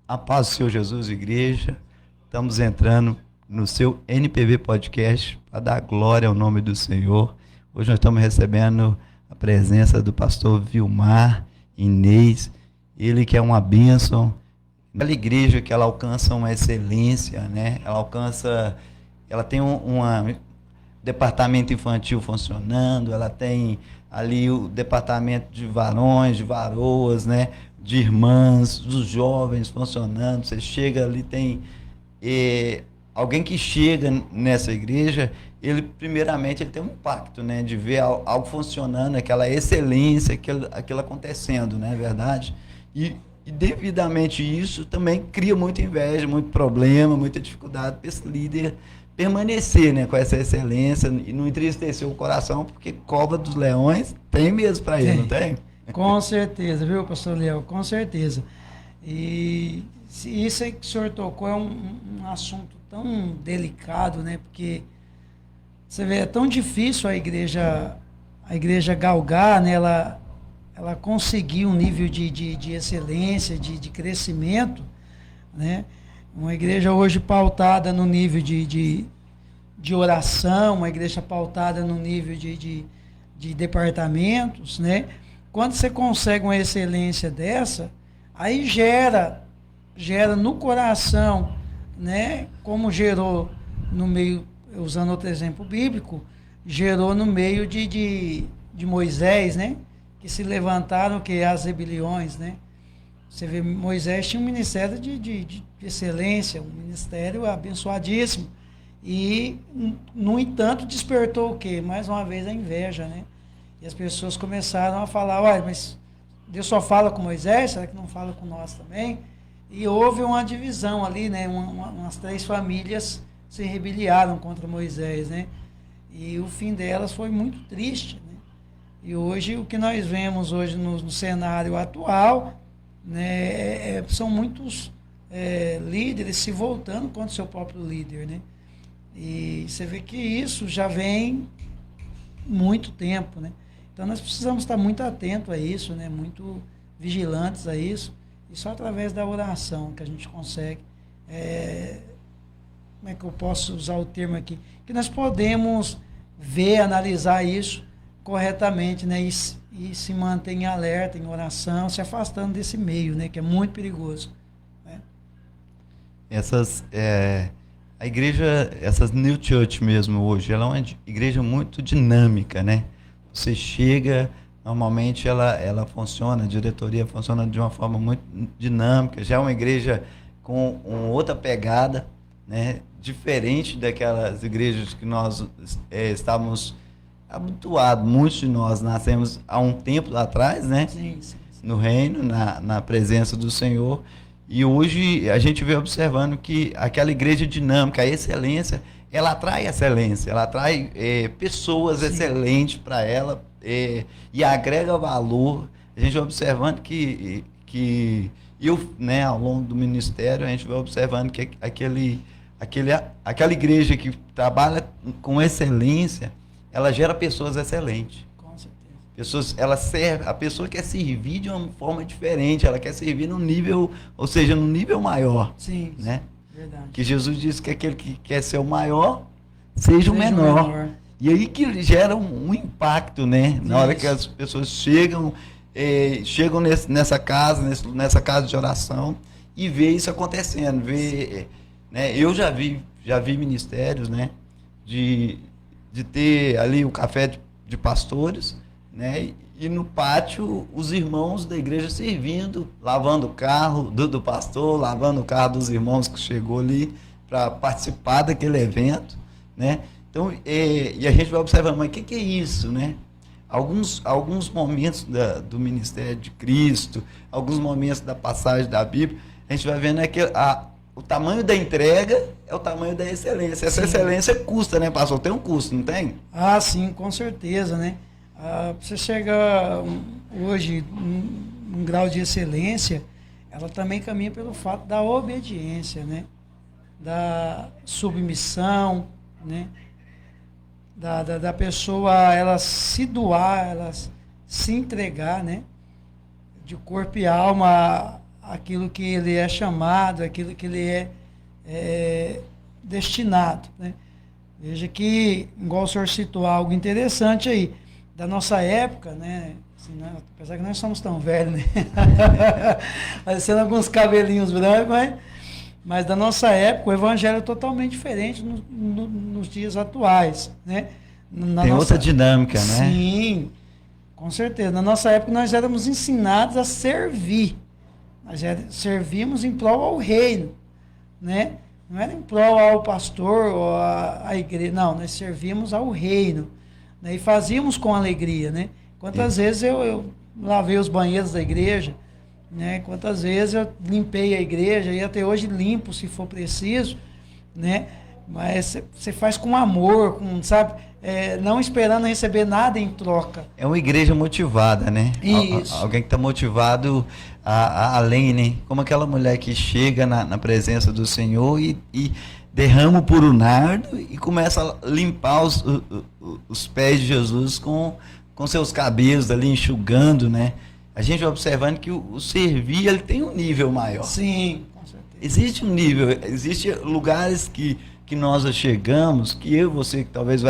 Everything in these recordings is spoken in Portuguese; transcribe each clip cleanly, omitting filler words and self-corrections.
A paz do Senhor Jesus, igreja. Estamos entrando no seu NPV Podcast para dar glória ao nome do Senhor. Hoje nós estamos recebendo a presença do pastor Vilmar Inês, ele que é uma bênção. Aquela igreja que ela alcança uma excelência, né? Ela tem um departamento infantil funcionando, ela tem ali o departamento de varões, de varoas, né? De irmãs, dos jovens funcionando. Você chega ali, tem alguém que chega nessa igreja, ele primeiramente ele tem um impacto, né, de ver algo funcionando, aquela excelência, aquilo acontecendo, não é verdade? E devidamente isso também cria muita inveja, muito problema, muita dificuldade para esse líder permanecer, né, com essa excelência e não entristecer o coração, porque cova dos leões tem mesmo para ele, não tem? Com certeza, viu, pastor Léo? Com certeza. E isso aí que o senhor tocou é um assunto tão delicado, né? Porque você vê, é tão difícil a igreja galgar, né? Ela conseguir um nível de excelência, de crescimento, né? Uma igreja hoje pautada no nível de oração, uma igreja pautada no nível de departamentos, né? Quando você consegue uma excelência dessa, aí gera no coração, né? Como gerou no meio, usando outro exemplo bíblico, gerou no meio de Moisés, né? Que se levantaram que as rebeliões, né? Você vê, Moisés tinha um ministério de excelência, um ministério abençoadíssimo. E, no entanto, despertou o quê? Mais uma vez a inveja, né? E as pessoas começaram a falar, olha, mas Deus só fala com Moisés, será que não fala com nós também? E houve uma divisão ali, né? Umas 3 famílias se rebeliaram contra Moisés, né? E o fim delas foi muito triste, né? E hoje, o que nós vemos hoje no cenário atual, né, são muitos líderes se voltando contra o seu próprio líder, né? E você vê que isso já vem muito tempo, né? Então nós precisamos estar muito atentos a isso, né? Muito vigilantes a isso. E só através da oração que a gente consegue, como é que eu posso usar o termo aqui? Que nós podemos ver, analisar isso corretamente, né? E se manter em alerta, em oração, se afastando desse meio, né? Que é muito perigoso, né? A igreja, essas New Church mesmo hoje, ela é uma igreja muito dinâmica, né? Você chega, normalmente ela funciona, a diretoria funciona de uma forma muito dinâmica, já é uma igreja com outra pegada, né? Diferente daquelas igrejas que nós estávamos habituados, muitos de nós nascemos há um tempo atrás, né? Sim, sim. No reino, na presença do Senhor. E hoje a gente vem observando que aquela igreja dinâmica, a excelência, ela atrai excelência, ela atrai pessoas Sim. excelentes para ela e agrega valor. A gente vai observando que eu, né, ao longo do ministério, a gente vai observando que aquela igreja que trabalha com excelência, ela gera pessoas excelentes. A pessoa quer servir de uma forma diferente, ela quer servir num nível, ou seja, num nível maior. Sim, né? Verdade. Que Jesus disse que aquele que quer ser o maior, seja o menor. E aí que gera um impacto, né? Na hora que as pessoas chegam nessa casa de oração e vê isso acontecendo. Né? Eu já vi ministérios, né? De ter ali o café de pastores, né? E no pátio os irmãos da igreja servindo, lavando o carro do pastor, lavando o carro dos irmãos que chegou ali para participar daquele evento, né? Então, e a gente vai observando, mas o que é isso, né? Alguns momentos do ministério de Cristo, alguns momentos da passagem da Bíblia, a gente vai vendo o tamanho da entrega é o tamanho da excelência. Essa excelência custa, né, pastor? Tem um custo, não tem? Ah, sim, com certeza, né? Você chega hoje num grau de excelência, ela também caminha pelo fato da obediência, né? Da submissão, né? Da pessoa ela se doar, ela se entregar, né? De corpo e alma aquilo que ele é chamado, aquilo que ele é destinado, né? Veja que, igual o senhor citou algo interessante aí, da nossa época, né? Assim, né? Apesar que nós somos tão velhos, né? Parecendo alguns cabelinhos brancos, mas da nossa época o evangelho é totalmente diferente nos dias atuais, né? Tem outra dinâmica, né? Sim, com certeza. Na nossa época nós éramos ensinados a servir. Nós servíamos em prol ao reino, né? Não era em prol ao pastor ou à igreja, não, nós servíamos ao reino, né? E fazíamos com alegria, né? Quantas vezes eu lavei os banheiros da igreja, né? Quantas vezes eu limpei a igreja e até hoje limpo se for preciso, né? Mas você faz com amor, sabe? Não esperando receber nada em troca. É uma igreja motivada, né? Isso. Alguém que está motivado além, né? Como aquela mulher que chega na presença do Senhor e derrama o puro nardo e começa a limpar os pés de Jesus com seus cabelos ali, enxugando, né? A gente vai observando que o servir, ele tem um nível maior. Sim, com certeza. Existe um nível, existem lugares que nós chegamos, que eu e você que talvez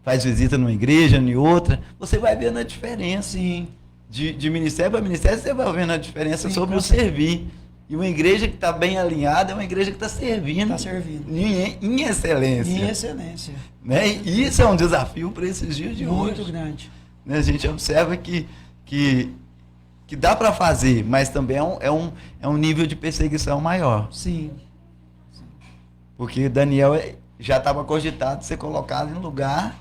faz visita numa igreja, em outra, você vai vendo a diferença. Sim. De ministério para ministério, você vai vendo a diferença. Sim, sobre o servir. E uma igreja que está bem alinhada é uma igreja que está servindo. Está servindo. Em excelência. Em excelência. Né? E isso é um desafio para esses dias de hoje. Muito grande. Né? A gente observa que dá para fazer, mas também é um nível de perseguição maior. Sim. Porque Daniel já estava cogitado de ser colocado em lugar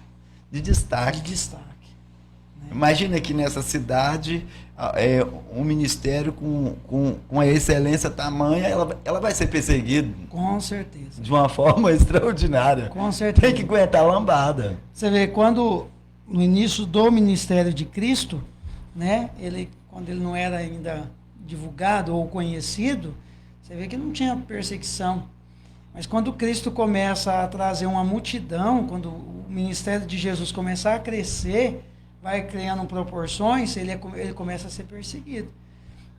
de destaque. Né? Imagina que nessa cidade, um ministério com a excelência tamanha, ela vai ser perseguida. Com certeza. De uma forma extraordinária. Com certeza. Tem que aguentar a lambada. Você vê, no início do ministério de Cristo, né, quando ele não era ainda divulgado ou conhecido, você vê que não tinha perseguição. Mas quando Cristo começa a trazer uma multidão, quando o ministério de Jesus começar a crescer, vai criando proporções, ele começa a ser perseguido.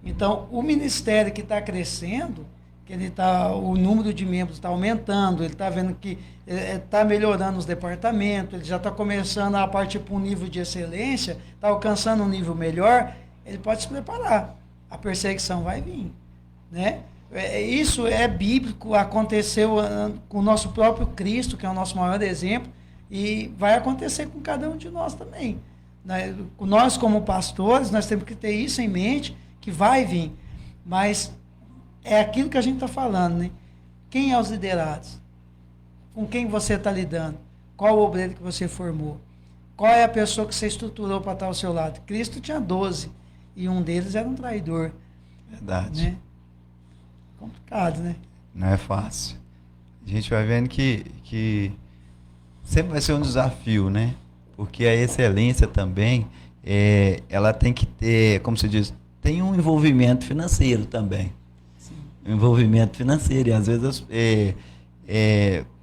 Então, o ministério que está crescendo, o número de membros está aumentando, ele está vendo que está melhorando os departamentos, ele já está começando a partir para um nível de excelência, está alcançando um nível melhor, ele pode se preparar. A perseguição vai vir, né? Isso é bíblico, aconteceu com o nosso próprio Cristo, que é o nosso maior exemplo, e vai acontecer com cada um de nós também. Nós, como pastores, nós temos que ter isso em mente, que vai vir. Mas é aquilo que a gente está falando, né? Quem é os liderados? Com quem você está lidando? Qual o obreiro que você formou? Qual é a pessoa que você estruturou para estar ao seu lado? Cristo tinha 12, e um deles era um traidor. Verdade. Né? Complicado, né? Não é fácil. A gente vai vendo que sempre vai ser um desafio, né? Porque a excelência também, ela tem que ter, como se diz, tem um envolvimento financeiro também. Sim. Um envolvimento financeiro. E às vezes,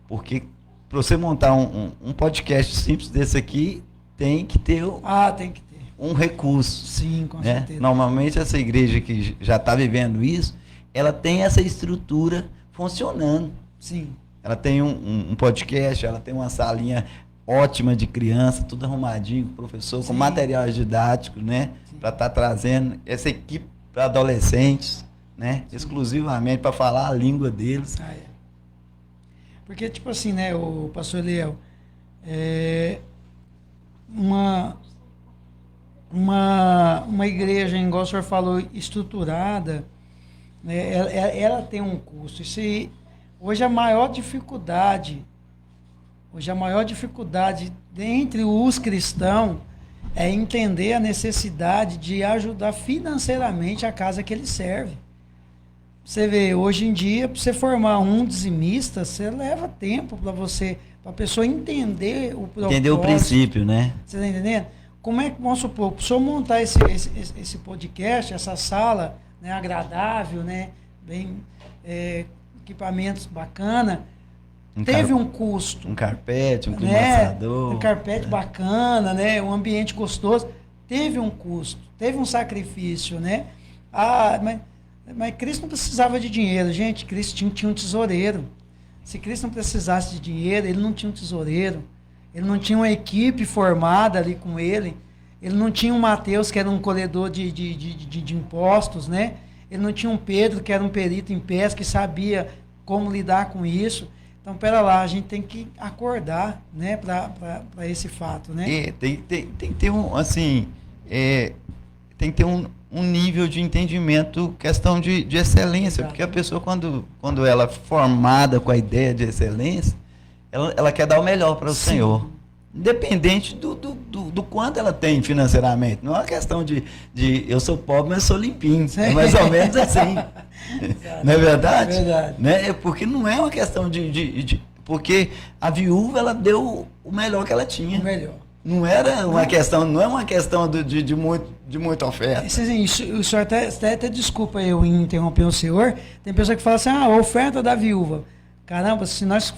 porque para você montar um podcast simples desse aqui, tem que ter um recurso. Sim, com né? certeza. Normalmente essa igreja que já está vivendo isso, ela tem essa estrutura funcionando. Sim. Ela tem um podcast, ela tem uma salinha ótima de criança, tudo arrumadinho, professor, Sim. com materiais didáticos, né? Para estar trazendo essa equipe para adolescentes, né? Sim. Exclusivamente para falar a língua deles. Porque, tipo assim, né, o pastor Eliel, uma igreja, igual o senhor falou, estruturada, né, ela tem um custo. Hoje a maior dificuldade entre os cristãos é entender a necessidade de ajudar financeiramente a casa que ele serve. Você vê, hoje em dia, para você formar um dizimista, você leva tempo para a pessoa entender o propósito. Entender o princípio, né? Você está entendendo? Como é que, vamos supor, para o senhor montar esse podcast, essa sala, né, agradável, né, bem, equipamentos bacana, teve um custo. Um carpete, um climatizador. Um carpete bacana, né, um ambiente gostoso. Teve um custo, teve um sacrifício, né? Mas Cristo não precisava de dinheiro, gente. Cristo tinha um tesoureiro. Se Cristo não precisasse de dinheiro, ele não tinha um tesoureiro. Ele não tinha uma equipe formada ali com ele. Ele não tinha um Mateus, que era um colhedor de impostos, né? Ele não tinha um Pedro, que era um perito em pesca, que sabia como lidar com isso. Então, pera lá, a gente tem que acordar, né, para esse fato, né? Tem que ter tem que ter um nível de entendimento, questão de excelência, Exato. porque a pessoa, quando ela é formada com a ideia de excelência, ela quer dar o melhor para o Sim. Senhor. Independente do quanto ela tem financeiramente. Não é uma questão de eu sou pobre, mas sou limpinho. É mais ou menos assim. Não é verdade? É verdade. Né? Porque não é uma questão porque a viúva, ela deu o melhor que ela tinha. O melhor. Não era uma questão, não é uma questão de muita oferta. O senhor até desculpa eu interromper o senhor. Tem pessoa que fala assim, a oferta da viúva. Caramba, se nós,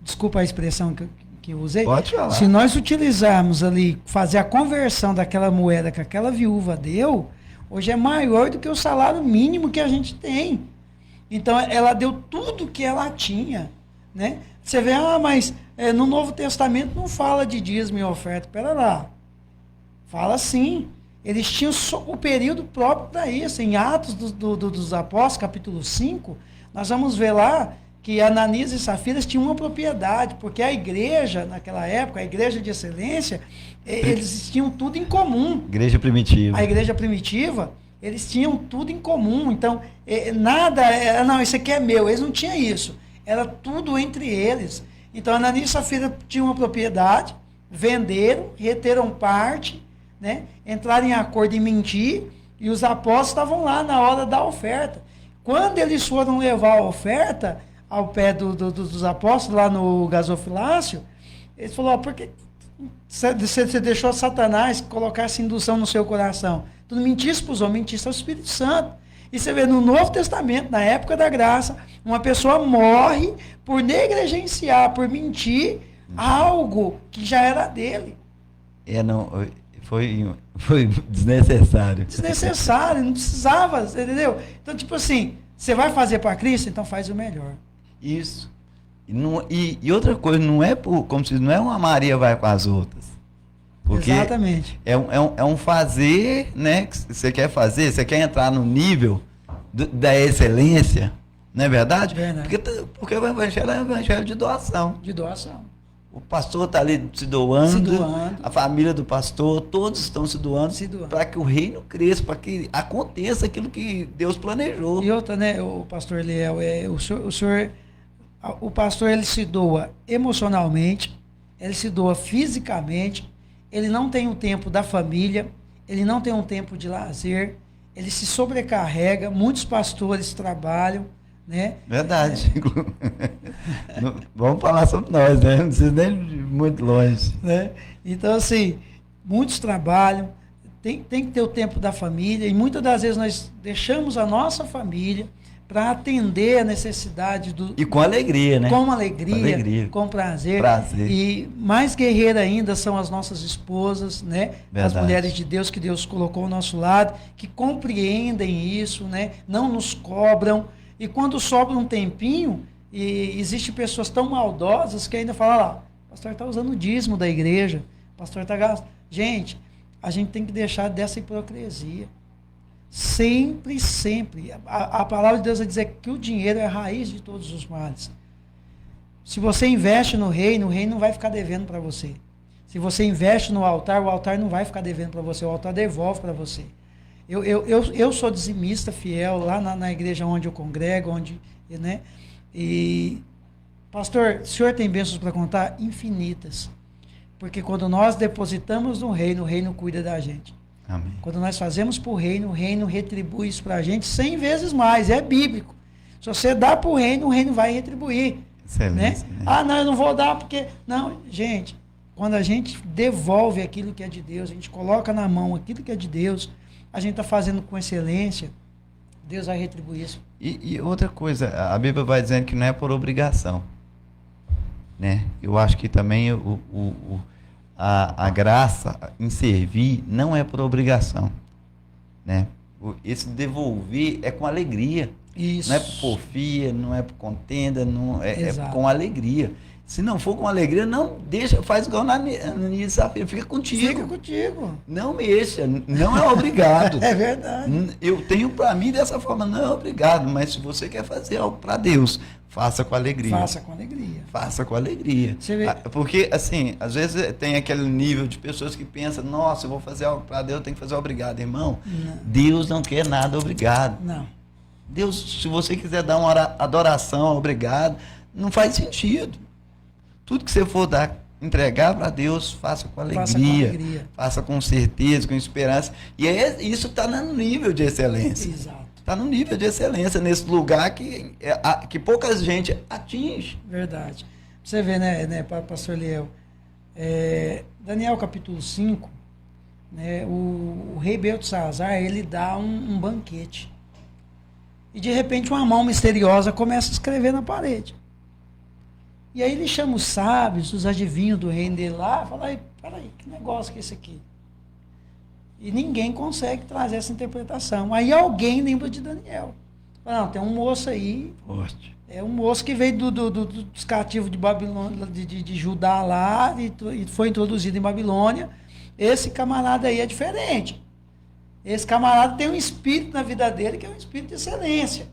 desculpa a expressão que eu usei. Pode falar. Se nós utilizarmos ali, fazer a conversão daquela moeda que aquela viúva deu, hoje é maior do que o salário mínimo que a gente tem. Então, ela deu tudo que ela tinha, né? Você vê, mas no Novo Testamento não fala de dízimo e oferta. Pera lá. Fala sim. Eles tinham só o período próprio para isso. Em Atos dos Apóstolos, capítulo 5, nós vamos ver lá que Ananias e Safiras tinham uma propriedade, porque a igreja, naquela época, a igreja de excelência, eles tinham tudo em comum. Igreja primitiva. A igreja primitiva, eles tinham tudo em comum. Então, não, isso aqui é meu. Eles não tinham isso. Era tudo entre eles. Então, Ananias e Safira tinham uma propriedade, venderam, reteram parte, né? Entraram em acordo em mentir, e os apóstolos estavam lá na hora da oferta. Quando eles foram levar a oferta ao pé dos apóstolos, lá no gasofilácio, eles falaram, por que você deixou Satanás colocar essa indução no seu coração? Tu não mentiste para os homens, mentiste ao Espírito Santo. E você vê no Novo Testamento, na época da graça, uma pessoa morre por negligenciar, por mentir algo que já era dele. Foi desnecessário. Desnecessário, não precisava, entendeu? Então, tipo assim, você vai fazer para Cristo, então faz o melhor. Isso. E outra coisa, não é como se não é uma Maria vai com as outras. Porque exatamente. É um fazer, né? Que você quer fazer, você quer entrar no nível da excelência, não é verdade? Verdade. Porque o evangelho é um evangelho de doação. De doação. O pastor está ali se doando, doando, a família do pastor, todos estão se doando para que o reino cresça, para que aconteça aquilo que Deus planejou. E outra, né, o pastor Eliel, o pastor ele se doa emocionalmente, ele se doa fisicamente, ele não tem o tempo da família, ele não tem um tempo de lazer, ele se sobrecarrega, muitos pastores trabalham, né? Verdade. Vamos falar sobre nós, né? Não precisa nem ir muito longe. Né? Então, assim, muitos trabalham, tem que ter o tempo da família, e muitas das vezes nós deixamos a nossa família para atender a necessidade do... E com alegria, né? Com alegria, com prazer. E mais guerreira ainda são as nossas esposas, né? Verdade. As mulheres de Deus que Deus colocou ao nosso lado, que compreendem isso, né? Não nos cobram. E quando sobra um tempinho, e existem pessoas tão maldosas que ainda falam, lá, o pastor está usando o dízimo da igreja, o pastor está gastando. Gente, a gente tem que deixar dessa hipocrisia. Sempre, sempre. A palavra de Deus vai dizer que o dinheiro é a raiz de todos os males. Se você investe no reino, o reino não vai ficar devendo para você. Se você investe no altar, o altar não vai ficar devendo para você, o altar devolve para você. Eu sou dizimista fiel lá na igreja onde eu congrego, né? E, pastor, o senhor tem bênçãos para contar? Infinitas. Porque quando nós depositamos no reino, o reino cuida da gente. Amém. Quando nós fazemos para o reino retribui isso para a gente 100 vezes mais. É bíblico. Se você dá para o reino vai retribuir. Excelente, né? Não, eu não vou dar porque... Não, gente, quando a gente devolve aquilo que é de Deus, a gente coloca na mão aquilo que é de Deus, a gente está fazendo com excelência, Deus vai retribuir isso. E outra coisa, a Bíblia vai dizendo que não é por obrigação. Né? Eu acho que também a graça em servir não é por obrigação. Né? Esse devolver é com alegria. Isso. Não é por porfia, não é por contenda, não é Exato. com alegria. Se não for com alegria, não deixa, faz igual na Safira, fica contigo. Fica contigo. Não mexa, não é obrigado. É verdade. Eu tenho para mim dessa forma, não é obrigado, mas se você quer fazer algo para Deus, faça com alegria. Faça com alegria. Faça com alegria. Você vê... Porque, assim, às vezes tem aquele nível de pessoas que pensam, nossa, eu vou fazer algo para Deus, eu tenho que fazer obrigado. Irmão, Não. Deus não quer nada obrigado. Não. Deus, se você quiser dar uma adoração, obrigado, não faz sentido. Tudo que você for dar, entregar para Deus, faça com alegria. Faça com certeza, com esperança. E isso está no nível de excelência. Exato. Está no nível de excelência, nesse lugar que pouca gente atinge. Verdade. Você vê, né, pastor Liel? Daniel capítulo 5, né, o rei Beltesazar, ele dá um banquete. E de repente uma mão misteriosa começa a escrever na parede. E aí ele chama os sábios, os adivinhos do reino dele lá, e fala, peraí, que negócio que é esse aqui? E ninguém consegue trazer essa interpretação. Aí alguém lembra de Daniel. Fala, não, tem um moço aí, Forte. é um moço que veio dos cativos de Babilônia, de Judá lá, e foi introduzido em Babilônia. Esse camarada aí é diferente. Esse camarada tem um espírito na vida dele, que é um espírito de excelência.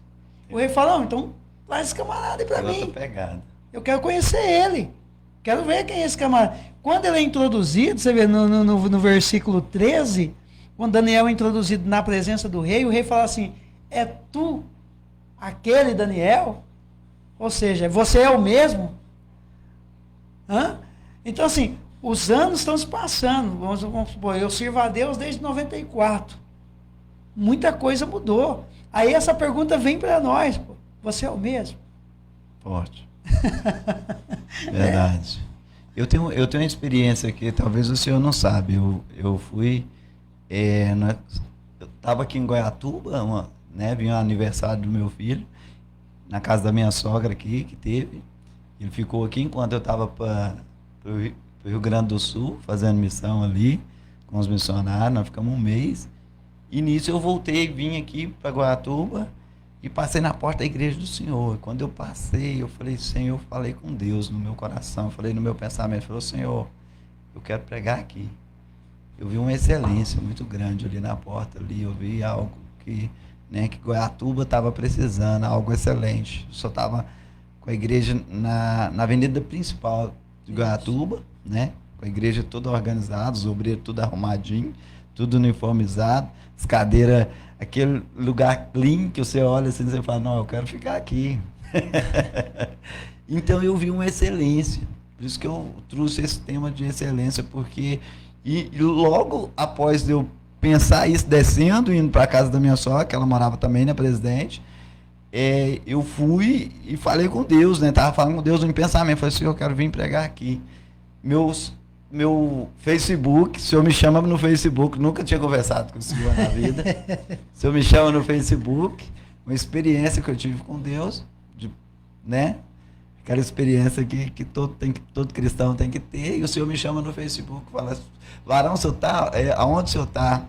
O rei fala, não, então traz esse camarada aí para mim. Eu quero conhecer ele. Quero ver quem é esse camarada. Quando ele é introduzido, você vê no versículo 13, quando Daniel é introduzido na presença do rei, o rei fala assim, é tu aquele Daniel? Ou seja, você é o mesmo? Hã? Então, assim, os anos estão se passando. Vamos supor, eu sirvo a Deus desde 94. Muita coisa mudou. Aí essa pergunta vem para nós. Pô, você é o mesmo? Forte. Verdade. Eu tenho uma experiência que talvez o senhor não sabe. Eu fui... eu estava aqui em Goiatuba, vinha o aniversário do meu filho, na casa da minha sogra aqui, que teve. Ele ficou aqui enquanto eu estava para o Rio Grande do Sul, fazendo missão ali, com os missionários. Nós ficamos um mês. E nisso eu voltei, vim aqui para Goiatuba, e passei na porta da igreja do Senhor. E quando eu passei, eu falei, Senhor, eu falei com Deus no meu coração, eu falei no meu pensamento, falei, Senhor, eu quero pregar aqui. Eu vi uma excelência muito grande ali na porta, ali, eu vi algo que Goiatuba estava precisando, algo excelente. Eu só estava com a igreja na avenida principal de Goiatuba, né? Com a igreja toda organizada, os obreiros tudo arrumadinho, tudo uniformizado, as cadeiras, aquele lugar clean que você olha assim e você fala, não, eu quero ficar aqui. Então eu vi uma excelência. Por isso que eu trouxe esse tema de excelência, porque e logo após eu pensar isso, descendo, indo para a casa da minha sogra, que ela morava também na Presidente, eu fui e falei com Deus, né? Estava falando com Deus no pensamento, falei assim, eu quero vir pregar aqui. Meu Facebook, o senhor me chama no Facebook, nunca tinha conversado com o senhor na vida. O senhor me chama no Facebook, uma experiência que eu tive com Deus, né? Aquela experiência que todo cristão tem que ter, e o senhor me chama no Facebook, fala, varão, o senhor tá, aonde o senhor está?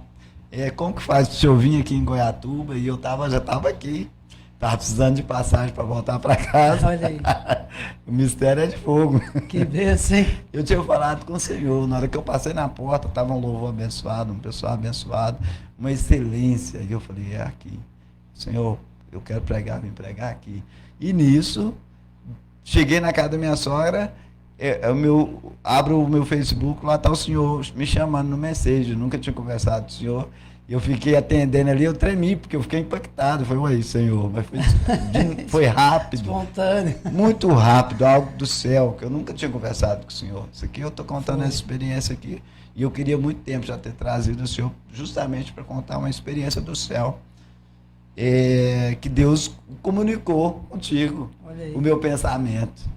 Como que faz para o senhor vir aqui em Goiatuba? E eu já estava aqui. Estava precisando de passagem para voltar para casa. Olha aí. O mistério é de fogo. Que bênção, hein? Eu tinha falado com o Senhor. Na hora que eu passei na porta, estava um louvor abençoado, um pessoal abençoado, uma excelência. E eu falei, é aqui. Senhor, eu quero pregar, vim pregar aqui. E nisso, cheguei na casa da minha sogra, abro o meu Facebook, lá está o Senhor me chamando no Messenger. Nunca tinha conversado com o Senhor. Eu fiquei atendendo ali, eu tremi, porque eu fiquei impactado. Eu falei, ué, Senhor, mas foi rápido. Espontâneo. Muito rápido, algo do céu, que eu nunca tinha conversado com o Senhor. Isso aqui eu estou contando essa experiência aqui, e eu queria muito tempo já ter trazido o Senhor justamente para contar uma experiência do céu. Que Deus comunicou contigo, o meu pensamento.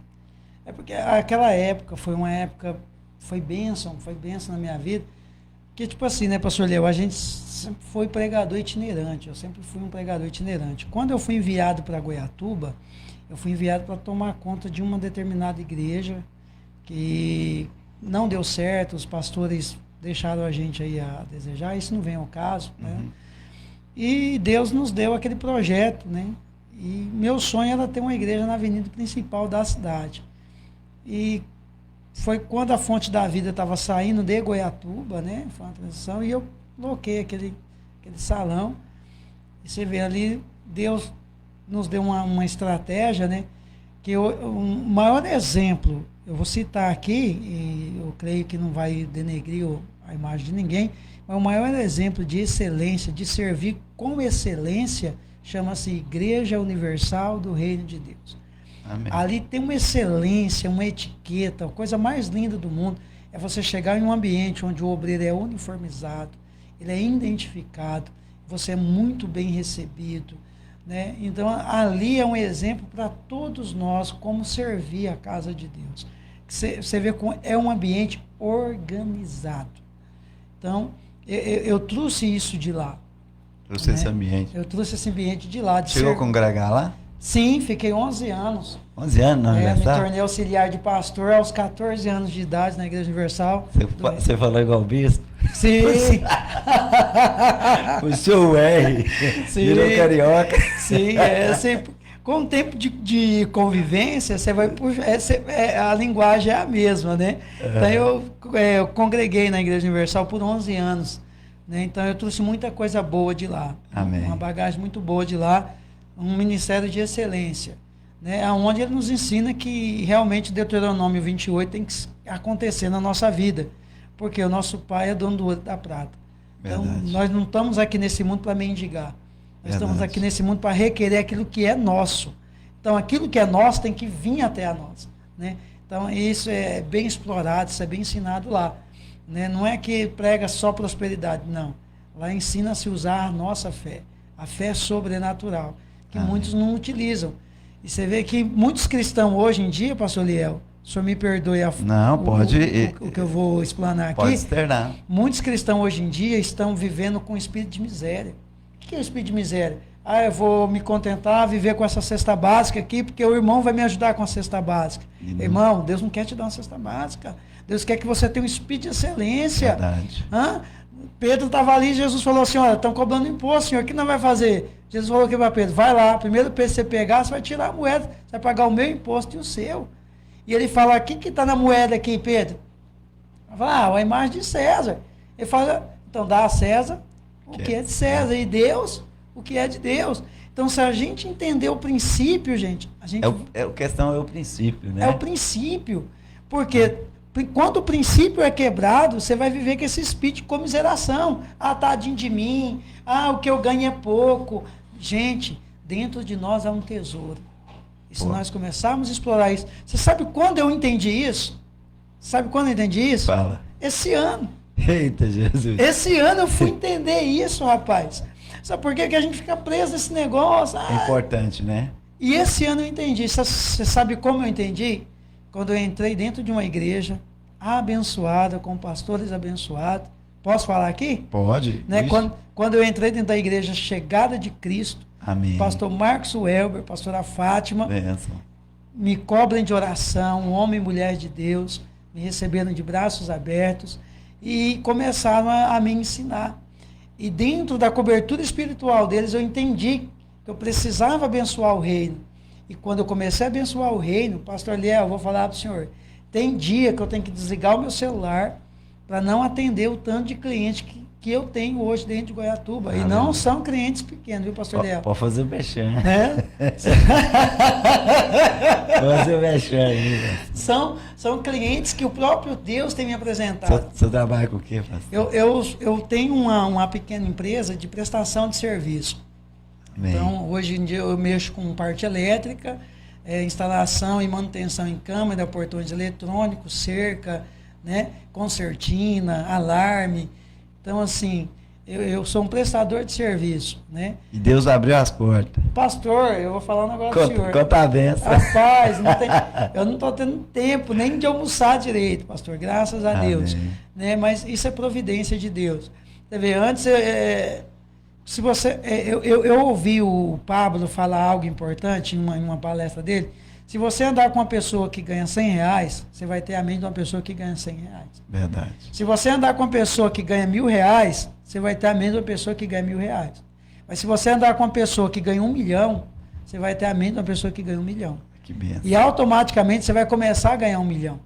É porque aquela época foi bênção na minha vida. Porque, tipo assim, né, pastor Leo, a gente sempre foi pregador itinerante, eu sempre fui um pregador itinerante. Quando eu fui enviado para Goiatuba, eu fui enviado para tomar conta de uma determinada igreja que não deu certo, os pastores deixaram a gente aí a desejar, isso não vem ao caso, né? E Deus nos deu aquele projeto, né? E meu sonho era ter uma igreja na avenida principal da cidade. E foi quando a Fonte da Vida estava saindo de Goiatuba, né? Foi uma transição, e eu coloquei aquele salão. E você vê ali, Deus nos deu uma estratégia, né? Que o maior exemplo, eu vou citar aqui, e eu creio que não vai denegrir a imagem de ninguém, mas o maior exemplo de excelência, de servir com excelência, chama-se Igreja Universal do Reino de Deus. Amém. Ali tem uma excelência, uma etiqueta, a coisa mais linda do mundo é você chegar em um ambiente onde o obreiro é uniformizado, ele é identificado, você é muito bem recebido, né? Então ali é um exemplo para todos nós como servir a casa de Deus. Você vê como é um ambiente organizado. Então eu trouxe isso de lá. Trouxe, né, esse ambiente. Eu trouxe esse ambiente de lá. Chegou a congregar lá? Sim, fiquei 11 anos. 11 anos, não é? Me tornei auxiliar de pastor aos 14 anos de idade na Igreja Universal. Você falou igual o bispo? Sim. Puxou o R. Sim. Virou carioca. Sim, com o tempo de convivência, você vai puxar, a linguagem é a mesma, né? Então eu congreguei na Igreja Universal por 11 anos, né? Então eu trouxe muita coisa boa de lá. Amém. Uma bagagem muito boa de lá, um ministério de excelência, né? Onde ele nos ensina que realmente Deuteronômio 28 tem que acontecer na nossa vida, porque o nosso Pai é dono do ouro e da prata. Então, nós não estamos aqui nesse mundo para mendigar. Nós estamos aqui nesse mundo para requerer aquilo que é nosso. Então, aquilo que é nosso tem que vir até a nós, né? Então, isso é bem explorado, isso é bem ensinado lá, né? Não é que prega só prosperidade, não. Lá ensina-se a usar a nossa fé. A fé sobrenatural, que muitos não utilizam. E você vê que muitos cristãos hoje em dia, pastor Liel, o senhor me perdoe o que eu vou explanar aqui. Pode externar. Muitos cristãos hoje em dia estão vivendo com espírito de miséria. O que é o espírito de miséria? Eu vou me contentar, viver com essa cesta básica aqui, porque o irmão vai me ajudar com a cesta básica. Irmão, Deus não quer te dar uma cesta básica. Deus quer que você tenha um espírito de excelência. Verdade. Pedro estava ali, Jesus falou assim, olha, estão cobrando imposto, senhor, o que não vai fazer? Jesus falou aqui para Pedro, vai lá, primeiro peso que você pegar, você vai tirar a moeda, você vai pagar o meu imposto e o seu. E ele fala, o que está na moeda aqui, Pedro? Ele fala, a imagem de César. Ele fala, então dá a César o que é de César, e Deus o que é de Deus. Então, se a gente entender o princípio, gente, a gente... A questão é o princípio, né? É o princípio, porque quando o princípio é quebrado, você vai viver com esse espírito de comiseração. Tadinho de mim, o que eu ganho é pouco. Gente, dentro de nós há um tesouro. E se nós começarmos a explorar isso... Você sabe quando eu entendi isso? Sabe quando eu entendi isso? Fala. Esse ano. Eita, Jesus. Esse ano eu fui entender isso, rapaz. Sabe por que a gente fica preso nesse negócio? É importante, né? E esse ano eu entendi. Você sabe como eu entendi? Quando eu entrei dentro de uma igreja abençoada, com pastores abençoados. Posso falar aqui? Pode. Né? Quando eu entrei dentro da igreja Chegada de Cristo, amém, pastor Marcos Welber, pastora Fátima, benção, me cobrem de oração, homem e mulher de Deus, me receberam de braços abertos e começaram a me ensinar. E dentro da cobertura espiritual deles, eu entendi que eu precisava abençoar o reino. E quando eu comecei a abençoar o reino, pastor Liel, eu vou falar para o senhor, tem dia que eu tenho que desligar o meu celular para não atender o tanto de cliente que eu tenho hoje dentro de Goiatuba. E não são clientes pequenos, viu, pastor Liel? Pode fazer o mexão. Né? Pode fazer o mexão aí. São clientes que o próprio Deus tem me apresentado. Você trabalha com o quê, pastor? Eu tenho uma pequena empresa de prestação de serviço. Bem. Então, hoje em dia eu mexo com parte elétrica, instalação e manutenção em câmera, portões eletrônicos, cerca, né, concertina, alarme. Então, assim, eu sou um prestador de serviço, né? E Deus abriu as portas. Pastor, eu vou falar um negócio pro senhor. Conta a benção. Rapaz, eu não estou tendo tempo nem de almoçar direito, pastor, graças a Deus. Né? Mas isso é providência de Deus. Você vê, antes, se você, eu ouvi o Pablo falar algo importante em uma palestra dele. Se você andar com uma pessoa que ganha R$100, você vai ter a mente de uma pessoa que ganha R$100. Verdade. Se você andar com uma pessoa que ganha R$1.000, você vai ter a mente de uma pessoa que ganha R$1.000. Mas se você andar com uma pessoa que ganha 1 milhão, você vai ter a mente de uma pessoa que ganha 1 milhão. Que benção. E automaticamente você vai começar a ganhar 1 milhão.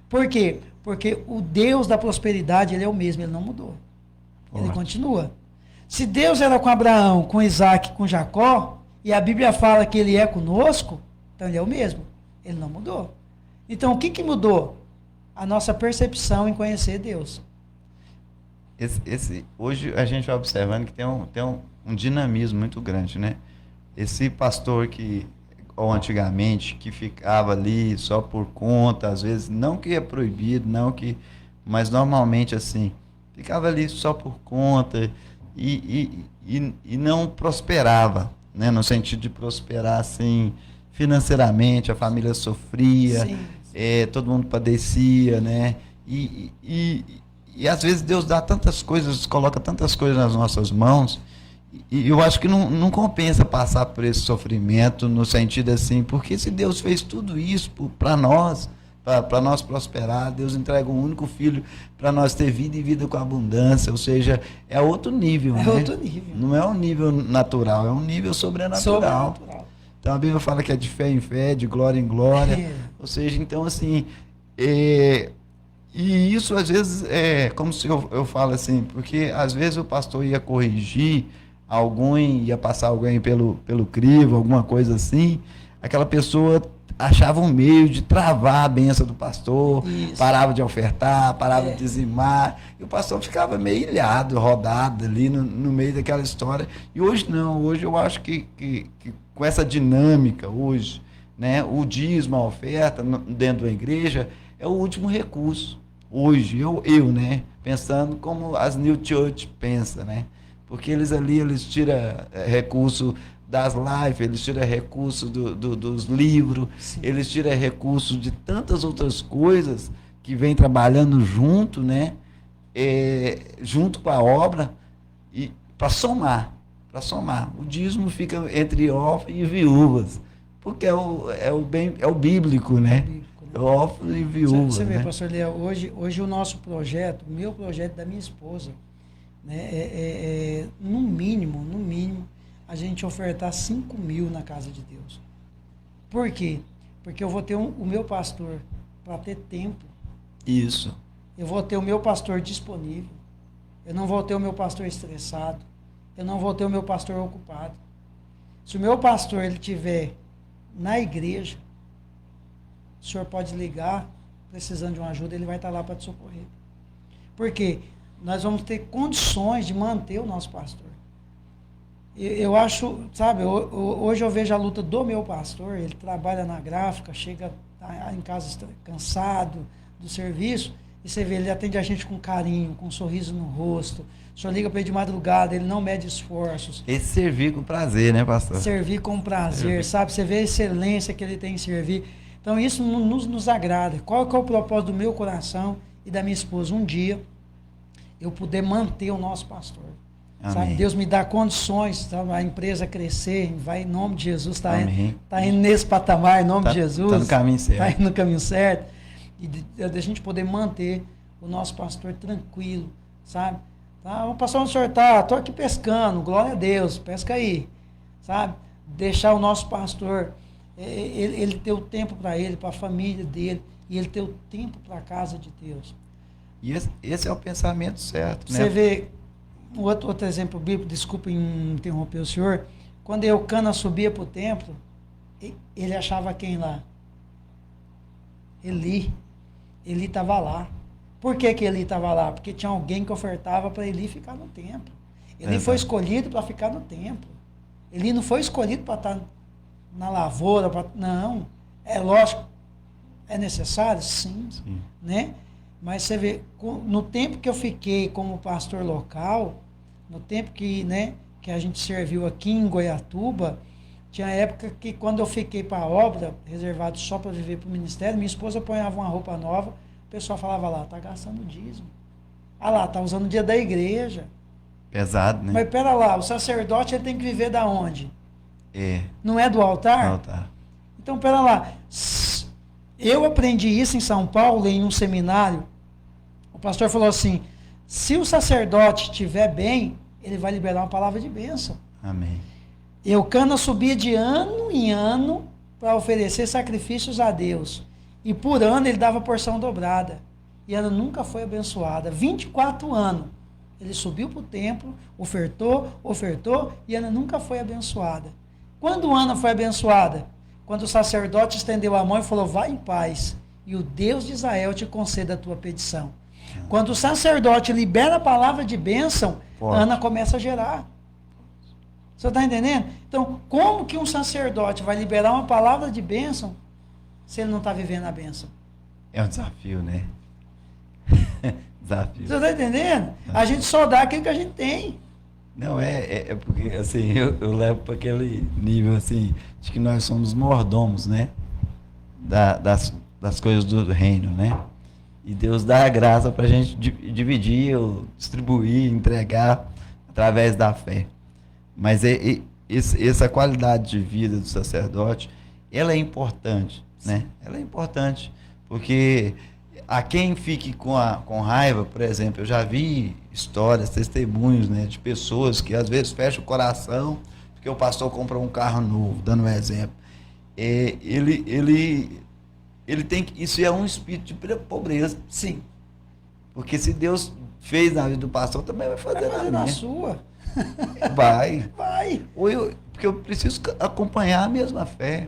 Por quê? Porque o Deus da prosperidade, ele é o mesmo, ele não mudou. Ele continua. Se Deus era com Abraão, com Isaac, com Jacó, e a Bíblia fala que ele é conosco, então ele é o mesmo. Ele não mudou. Então o que mudou? A nossa percepção em conhecer Deus. Hoje a gente vai observando que tem um dinamismo muito grande, né? Esse pastor ou antigamente, que ficava ali só por conta, às vezes, não que é proibido, mas normalmente assim, ficava ali só por conta e não prosperava, né? No sentido de prosperar assim, financeiramente, a família sofria, Sim. Todo mundo padecia, né? E às vezes Deus dá tantas coisas, coloca tantas coisas nas nossas mãos, e eu acho que não compensa passar por esse sofrimento no sentido assim, porque se Deus fez tudo isso para nós prosperar, Deus entrega um único filho para nós ter vida e vida com abundância, ou seja, é outro nível, né? Outro nível. Não é um nível natural, é um nível sobrenatural. Então a Bíblia fala que é de fé em fé, de glória em glória, ou seja, então assim, e isso às vezes é como se eu falo assim, porque às vezes o pastor ia corrigir alguém, ia passar alguém pelo crivo, alguma coisa assim, aquela pessoa achava um meio de travar a bênção do pastor, parava de ofertar, parava de dizimar, e o pastor ficava meio ilhado, rodado ali no meio daquela história. E hoje não, hoje eu acho que com essa dinâmica hoje, né, o dízimo, a oferta dentro da igreja é o último recurso. Hoje, eu, né, pensando como as New Church pensa, né, porque eles tiram recurso das lives, eles tiram recurso dos livros, sim, eles tiram recurso de tantas outras coisas que vem trabalhando junto, né, junto com a obra, e para somar. O dízimo fica entre órfãos e viúvas, porque é o bíblico, né? Órfãos e viúvas. Você vê, né? pastor Léo, hoje o nosso projeto, o meu projeto da minha esposa, né, no mínimo, a gente ofertar 5 mil na casa de Deus. Por quê? Porque eu vou ter o meu pastor para ter tempo. Isso. Eu vou ter o meu pastor disponível. Eu não vou ter o meu pastor estressado. Eu não vou ter o meu pastor ocupado. Se o meu pastor ele estiver na igreja, o senhor pode ligar, precisando de uma ajuda, ele vai estar lá para te socorrer. Por quê? Nós vamos ter condições de manter o nosso pastor. Eu acho, sabe, hoje eu vejo a luta do meu pastor, ele trabalha na gráfica, chega em casa cansado do serviço, e você vê, ele atende a gente com carinho, com um sorriso no rosto. O senhor liga para ele de madrugada, ele não mede esforços. Esse servir com prazer, né, pastor? Servir com prazer, sabe? Você vê a excelência que ele tem em servir. Então isso nos agrada. Qual que é o propósito do meu coração e da minha esposa? Um dia eu poder manter o nosso pastor. Sabe? Deus me dá condições, sabe? A empresa crescer, vai em nome de Jesus, está indo nesse patamar, em nome de Jesus. Está no caminho certo. Está indo no caminho certo. E de a gente poder manter o nosso pastor tranquilo, sabe? Tá, o pastor, onde o senhor está? Estou aqui pescando, glória a Deus, pesca aí, sabe? Deixar o nosso pastor, ele ter o tempo para ele, para a família dele, e ele ter o tempo para a casa de Deus. E esse é o pensamento certo, né? Você vê, outro exemplo bíblico, desculpe interromper o senhor, quando Eucana subia para o templo, ele achava quem lá? Eli estava lá. Por que Eli estava lá? Porque tinha alguém que ofertava para Eli ficar no templo. Eli foi escolhido para ficar no templo. Eli não foi escolhido para estar na lavoura. Não. É lógico. É necessário? Sim. Né? Mas você vê, no tempo que eu fiquei como pastor local, no tempo que a gente serviu aqui em Goiatuba, tinha época que quando eu fiquei para a obra, reservado só para viver para o ministério, minha esposa ponhava uma roupa nova, o pessoal falava lá, tá gastando dízimo. Ah lá, tá usando o dia da igreja. Pesado, né? Mas pera lá, o sacerdote ele tem que viver da onde? Não é do altar? Do altar. Então pera lá. Eu aprendi isso em São Paulo, em um seminário. O pastor falou assim, se o sacerdote estiver bem, ele vai liberar uma palavra de bênção. Amém. Eucana subia de ano em ano para oferecer sacrifícios a Deus. E por ano ele dava porção dobrada. E Ana nunca foi abençoada. 24 anos. Ele subiu para o templo, ofertou, e Ana nunca foi abençoada. Quando Ana foi abençoada? Quando o sacerdote estendeu a mão e falou, vai em paz, e o Deus de Israel te conceda a tua petição. Quando o sacerdote libera a palavra de bênção, Ana começa a gerar. Você está entendendo? Então, como que um sacerdote vai liberar uma palavra de bênção se ele não está vivendo a bênção? É um desafio, né? Desafio. Você está entendendo? A gente só dá aquilo que a gente tem. Não, é porque, assim, eu levo para aquele nível, assim, de que nós somos mordomos, né? Das coisas do reino, né? E Deus dá a graça para a gente dividir, distribuir, entregar através da fé. Mas essa qualidade de vida do sacerdote, ela é importante, né? Ela é importante, porque a quem fique com raiva, por exemplo, eu já vi histórias, testemunhos, né, de pessoas que às vezes fecham o coração porque o pastor comprou um carro novo, dando um exemplo. Ele tem que, isso é um espírito de pobreza. Sim. Porque se Deus fez na vida do pastor, também vai fazer na sua. Vai. Vai. Porque eu preciso acompanhar a mesma fé.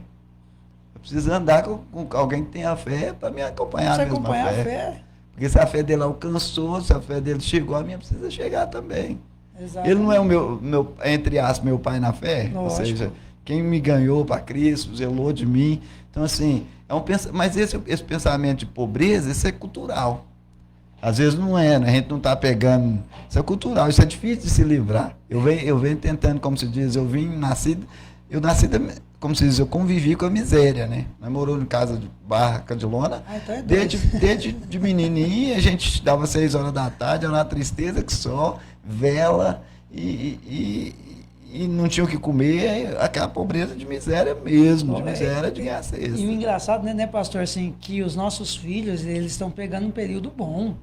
Eu preciso andar com alguém que tenha fé para me acompanhar a mesma fé. A fé. Porque se a fé dele alcançou, se a fé dele chegou, a minha precisa chegar também. Exatamente. Ele não é o meu, entre aspas, meu pai na fé? Lógico. Ou seja, quem me ganhou para Cristo, zelou de mim. Então, assim, mas esse pensamento de pobreza, isso é cultural. Às vezes não é, né? A gente não está pegando. Isso é cultural, isso é difícil de se livrar. Eu venho tentando, como se diz, eu nasci, como se diz, eu convivi com a miséria, né? Nós moramos em casa de barraca de lona. Então é desde de menininho, a gente dava 6 horas da tarde, era uma tristeza que só, vela e não tinha o que comer, aquela pobreza de miséria mesmo, de miséria de ganhar cesta. E o engraçado, né, pastor, assim, que os nossos filhos, eles estão pegando um período bom.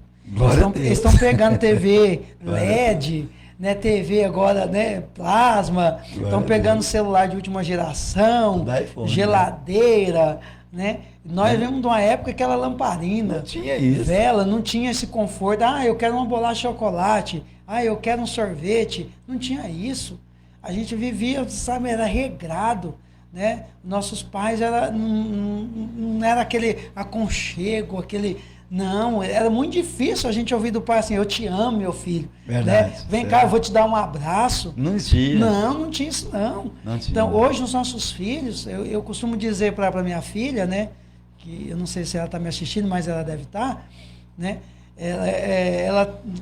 Eles estão pegando TV LED, né, TV agora, né, plasma, estão pegando celular de última geração, iPhone, geladeira, né? Nós vemos de uma época que era lamparina, não tinha isso. Vela, não tinha esse conforto. Eu quero uma bolacha de chocolate, eu quero um sorvete. Não tinha isso. A gente vivia, sabe, era regrado, né? Nossos pais não era aquele aconchego, não, era muito difícil a gente ouvir do pai assim, eu te amo, meu filho. Verdade. Né? Vem cá, eu vou te dar um abraço. Não tinha. Não tinha isso, não. Não tinha. Então, hoje, os nossos filhos, eu costumo dizer para minha filha, né? Que eu não sei se ela está me assistindo, mas ela deve estar, né?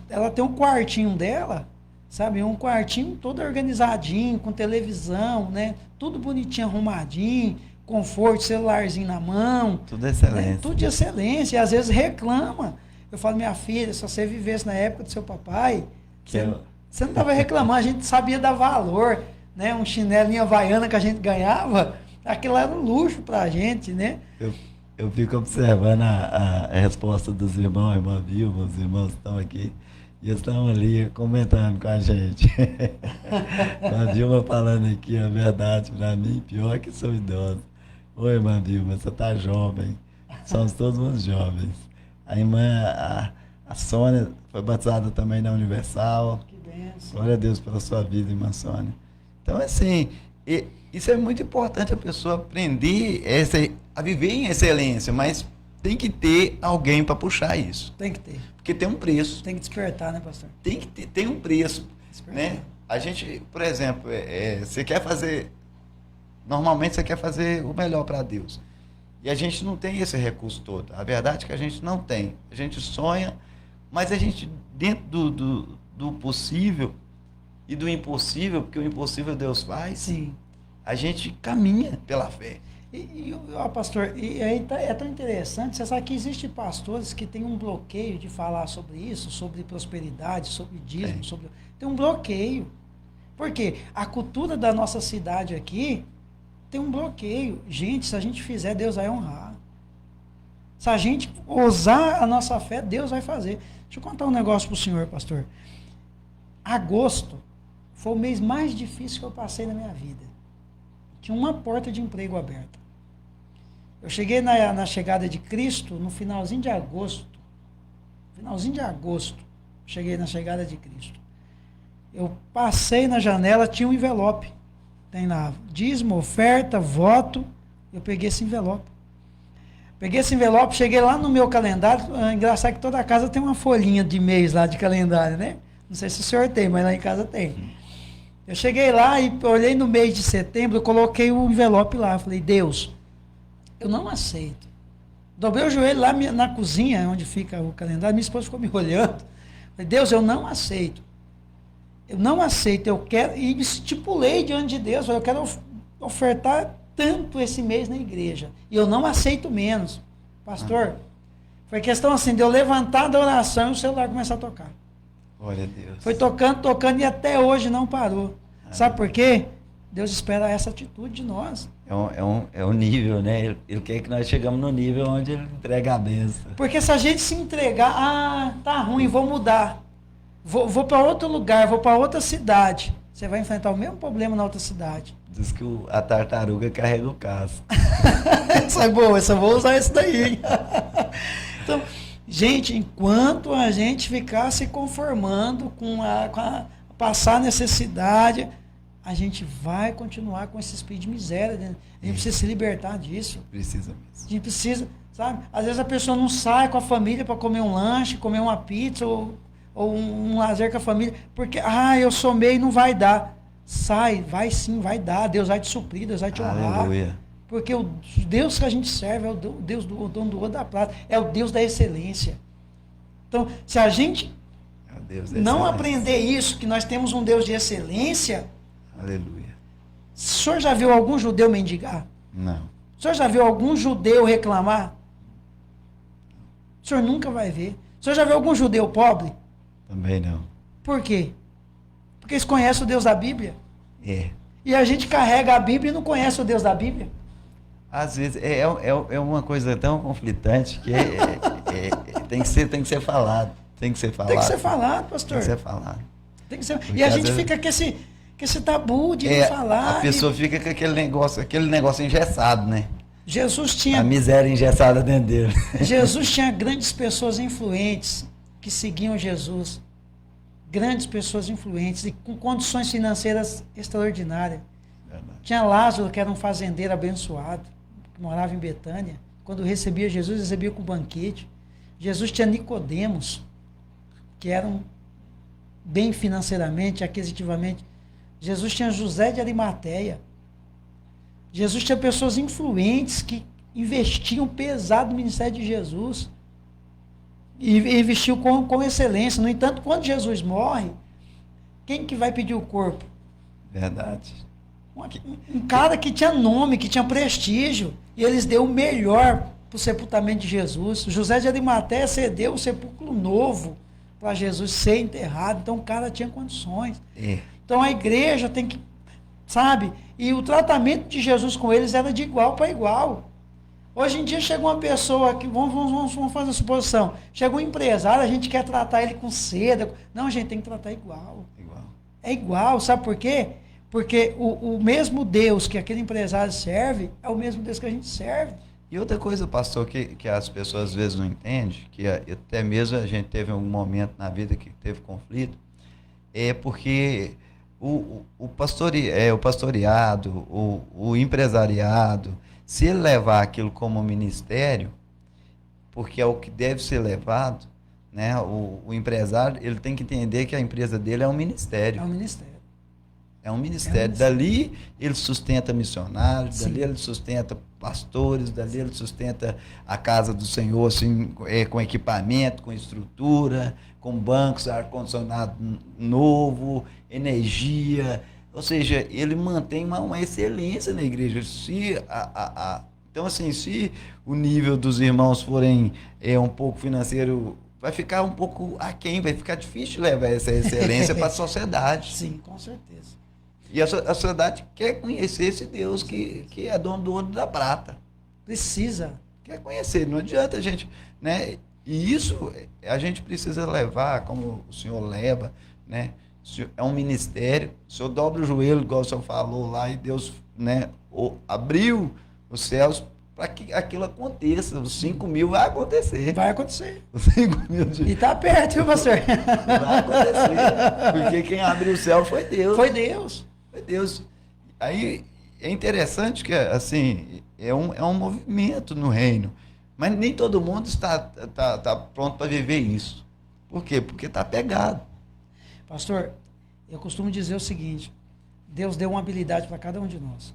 Ela tem um quartinho dela, sabe? Um quartinho todo organizadinho, com televisão, né? Tudo bonitinho, arrumadinho, conforto, celularzinho na mão. Tudo excelência. Né? Tudo de excelência. E às vezes reclama. Eu falo, minha filha, se você vivesse na época do seu papai, você não estava reclamando, a gente sabia dar valor, né? Um chinelinho havaiana que a gente ganhava, aquilo era um luxo pra gente, né? Eu fico observando a resposta dos irmãos, a irmã Vilma, os irmãos estão aqui. E eles estão ali comentando com a gente. A Vilma falando aqui a verdade para mim, pior que sou idosa. Oi, irmã Vilma, você está jovem. Somos todos uns jovens. A irmã, a Sônia, foi batizada também na Universal. Que bênção. Glória a Deus pela sua vida, irmã Sônia. Então, assim, isso é muito importante, a pessoa aprender a viver em excelência, mas tem que ter alguém para puxar isso. Tem que ter. Porque tem um preço. Tem que despertar, né, pastor? Tem que ter, tem um preço, Despertar. né? A gente, por exemplo, você quer fazer, normalmente você quer fazer o melhor para Deus. E a gente não tem esse recurso todo. A verdade é que a gente não tem. A gente sonha, mas a gente, dentro do possível e do impossível, porque o impossível Deus faz, Sim. a gente caminha pela fé. Pastor, é tão interessante, você sabe que existem pastores que têm um bloqueio de falar sobre isso, sobre prosperidade, sobre dízimo, tem um bloqueio. Por quê? A cultura da nossa cidade aqui tem um bloqueio. Gente, se a gente fizer, Deus vai honrar. Se a gente ousar a nossa fé, Deus vai fazer. Deixa eu contar um negócio para o senhor, pastor. Agosto foi o mês mais difícil que eu passei na minha vida. Tinha uma porta de emprego aberta. Eu cheguei na chegada de Cristo no finalzinho de agosto. Cheguei na chegada de Cristo. Eu passei na janela, tinha um envelope. Tem lá, dízimo, oferta, voto. Eu peguei esse envelope. Cheguei lá no meu calendário. É engraçado que toda casa tem uma folhinha de mês lá de calendário, né? Não sei se o senhor tem, mas lá em casa tem. Eu cheguei lá e olhei no mês de setembro, eu coloquei o envelope lá. Falei, Deus, eu não aceito. Dobrei o joelho lá na cozinha, onde fica o calendário. Minha esposa ficou me olhando. Falei, Deus, eu não aceito. Eu quero, e estipulei diante de Deus, eu quero ofertar tanto esse mês na igreja. E eu não aceito menos. Pastor, foi questão assim, de eu levantar da oração e o celular começar a tocar. Glória a Deus. Foi tocando e até hoje não parou. Sabe por quê? Deus espera essa atitude de nós. É um nível, né? Ele quer que nós chegamos no nível onde ele entrega a bênção. Porque se a gente se entregar, tá ruim, vou mudar. Vou para outro lugar, vou para outra cidade. Você vai enfrentar o mesmo problema na outra cidade. Diz que a tartaruga carrega o caso. Essa é boa, eu vou usar isso daí. Então, gente, enquanto a gente ficar se conformando com passar necessidade, a gente vai continuar com esse espírito de miséria. Né? A gente precisa se libertar disso. Precisa mesmo. A gente precisa, sabe? Às vezes a pessoa não sai com a família para comer um lanche, comer uma pizza ou um lazer com a família, porque, eu somei e não vai dar. Sai, vai sim, vai dar. Deus vai te suprir, Deus vai te honrar. Aleluia. Porque o Deus que a gente serve é o Deus do dono do ouro da prata, é o Deus da excelência. Então, se a gente não aprender isso, que nós temos um Deus de excelência, aleluia. O senhor já viu algum judeu mendigar? Não. O senhor já viu algum judeu reclamar? O senhor nunca vai ver. O senhor já viu algum judeu pobre? Também não. Por quê? Porque eles conhecem o Deus da Bíblia. É. E a gente carrega a Bíblia e não conhece o Deus da Bíblia. Às vezes é uma coisa tão conflitante que tem que ser falado. Tem que ser falado. Tem que ser falado, pastor. Tem que ser falado. Tem que ser... E a gente fica com esse tabu de não falar. A pessoa fica com aquele negócio engessado, né? Jesus tinha... A miséria engessada dentro dele. Jesus tinha grandes pessoas influentes que seguiam Jesus. Grandes pessoas influentes e com condições financeiras extraordinárias. Verdade. Tinha Lázaro, que era um fazendeiro abençoado, que morava em Betânia. Quando recebia Jesus, recebia com banquete. Jesus tinha Nicodemos, que eram bem financeiramente, aquisitivamente. Jesus tinha José de Arimateia. Jesus tinha pessoas influentes que investiam pesado no ministério de Jesus. E investiu com excelência. No entanto, quando Jesus morre, quem que vai pedir o corpo? Verdade. Um cara que tinha nome, que tinha prestígio. E eles deu o melhor para o sepultamento de Jesus. José de Arimateia cedeu o sepulcro novo para Jesus ser enterrado. Então o cara tinha condições. É. Então a igreja tem que, sabe? E o tratamento de Jesus com eles era de igual para igual. Hoje em dia chega uma pessoa que, vamos fazer uma suposição, chega um empresário, a gente quer tratar ele com seda. Não, a gente tem que tratar igual. É igual, sabe por quê? Porque o mesmo Deus que aquele empresário serve, é o mesmo Deus que a gente serve. E outra coisa, pastor, que as pessoas às vezes não entendem, que até mesmo a gente teve um momento na vida que teve conflito, é porque o pastoreado, o empresariado, se ele levar aquilo como ministério, porque é o que deve ser levado, né? O empresário, ele tem que entender que a empresa dele é um ministério. É um ministério. É um ministério. Dali ele sustenta missionários, Sim. dali ele sustenta pastores, dali ele sustenta a casa do Senhor, assim, com equipamento, com estrutura, com bancos, ar-condicionado novo, energia. Ou seja, ele mantém uma excelência na igreja. Então, assim, se o nível dos irmãos forem um pouco financeiro, vai ficar um pouco aquém, vai ficar difícil levar essa excelência para a sociedade. Sim, com certeza. E a sociedade quer conhecer esse Deus que é dono do ouro da prata. Precisa. Quer conhecer, não adianta a gente, né? E isso a gente precisa levar, como o senhor leva, né? é um ministério, o senhor dobra o joelho, igual o senhor falou lá, e Deus, né, abriu os céus para que aquilo aconteça. Os 5.000 vai acontecer. Vai acontecer. Os 5.000 de... E tá perto, viu, pastor? Vai acontecer. Porque quem abriu o céu foi Deus. Foi Deus. Foi Deus. Aí é interessante que, assim, é um movimento no reino. Mas nem todo mundo está pronto para viver isso. Por quê? Porque está pegado. Pastor, eu costumo dizer o seguinte: Deus deu uma habilidade para cada um de nós.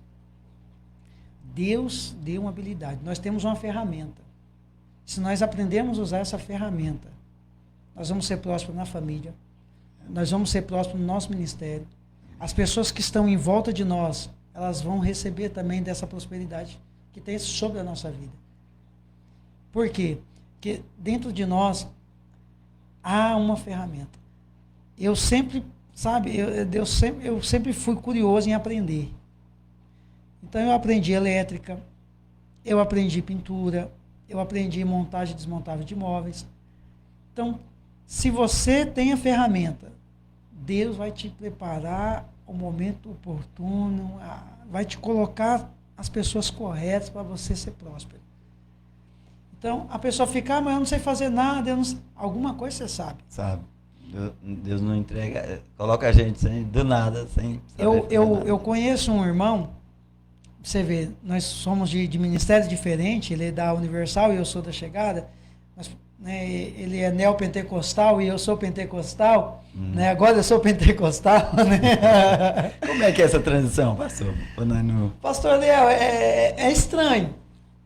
Deus deu uma habilidade. Nós temos uma ferramenta. Se nós aprendermos a usar essa ferramenta, nós vamos ser prósperos na família, nós vamos ser prósperos no nosso ministério. As pessoas que estão em volta de nós, elas vão receber também dessa prosperidade que tem sobre a nossa vida. Por quê? Porque dentro de nós há uma ferramenta. Eu sempre, sabe, eu sempre fui curioso em aprender. Então eu aprendi elétrica, eu aprendi pintura, eu aprendi montagem e desmontagem de móveis. Então, se você tem a ferramenta, Deus vai te preparar o momento oportuno, vai te colocar as pessoas corretas para você ser próspero. Então, a pessoa fica, mas eu não sei fazer nada, alguma coisa você sabe. Sabe. Deus não entrega, coloca a gente do nada, sem saber eu conheço um irmão, você vê, nós somos de ministérios diferentes, ele é da Universal e eu sou da Chegada, mas, né, ele é neopentecostal e eu sou pentecostal, né, agora eu sou pentecostal. Né? Como é que é essa transição, pastor? Pastor Léo, é estranho.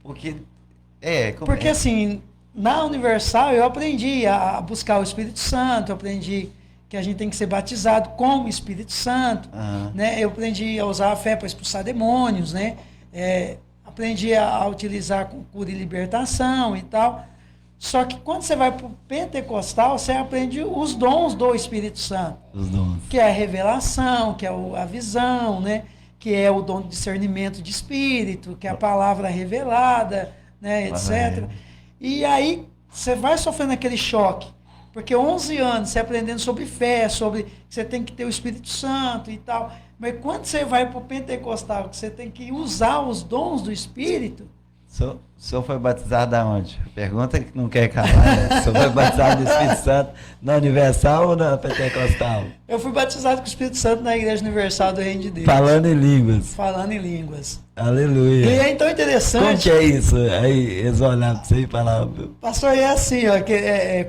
Porque assim, na Universal eu aprendi a buscar o Espírito Santo, eu aprendi que a gente tem que ser batizado com o Espírito Santo, né? Eu aprendi a usar a fé para expulsar demônios, né? Aprendi a utilizar com cura e libertação e tal. Só que quando você vai para o pentecostal, você aprende os dons do Espírito Santo. Os dons. Que é a revelação, que é a visão, né? Que é o dom de discernimento de espírito, que é a palavra revelada, né? Etc. E aí você vai sofrendo aquele choque. Porque 11 anos você aprendendo sobre fé, sobre que você tem que ter o Espírito Santo e tal. Mas quando você vai para o pentecostal, que você tem que usar os dons do Espírito... O senhor foi batizado aonde? Pergunta que não quer calar. Né? O senhor foi batizado do Espírito Santo na Universal ou na Pentecostal? Eu fui batizado com o Espírito Santo na Igreja Universal do Reino de Deus. Falando em línguas. Falando em línguas. Aleluia. E é tão interessante... Como que é isso? Aí eles olhavam para você e falavam... Pastor, é assim, ó,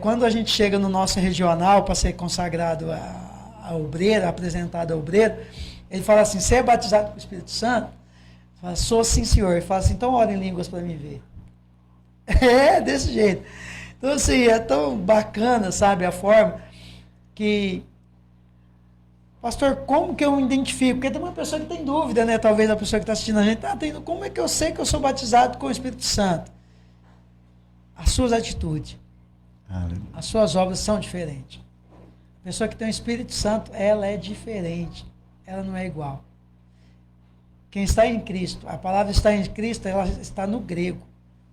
quando a gente chega no nosso regional para ser consagrado a obreiro, apresentado a obreiro, ele fala assim, você é batizado com o Espírito Santo? Fala, sou sim, senhor. Ele fala assim, então ora em línguas para mim ver. É, desse jeito. Então, assim, é tão bacana, sabe, a forma que... Pastor, como que eu identifico? Porque tem uma pessoa que tem dúvida, né? Talvez a pessoa que está assistindo a gente, como é que eu sei que eu sou batizado com o Espírito Santo? As suas atitudes, as suas obras são diferentes. A pessoa que tem o Espírito Santo, ela é diferente. Ela não é igual. Quem está em Cristo, a palavra está em Cristo, ela está no grego.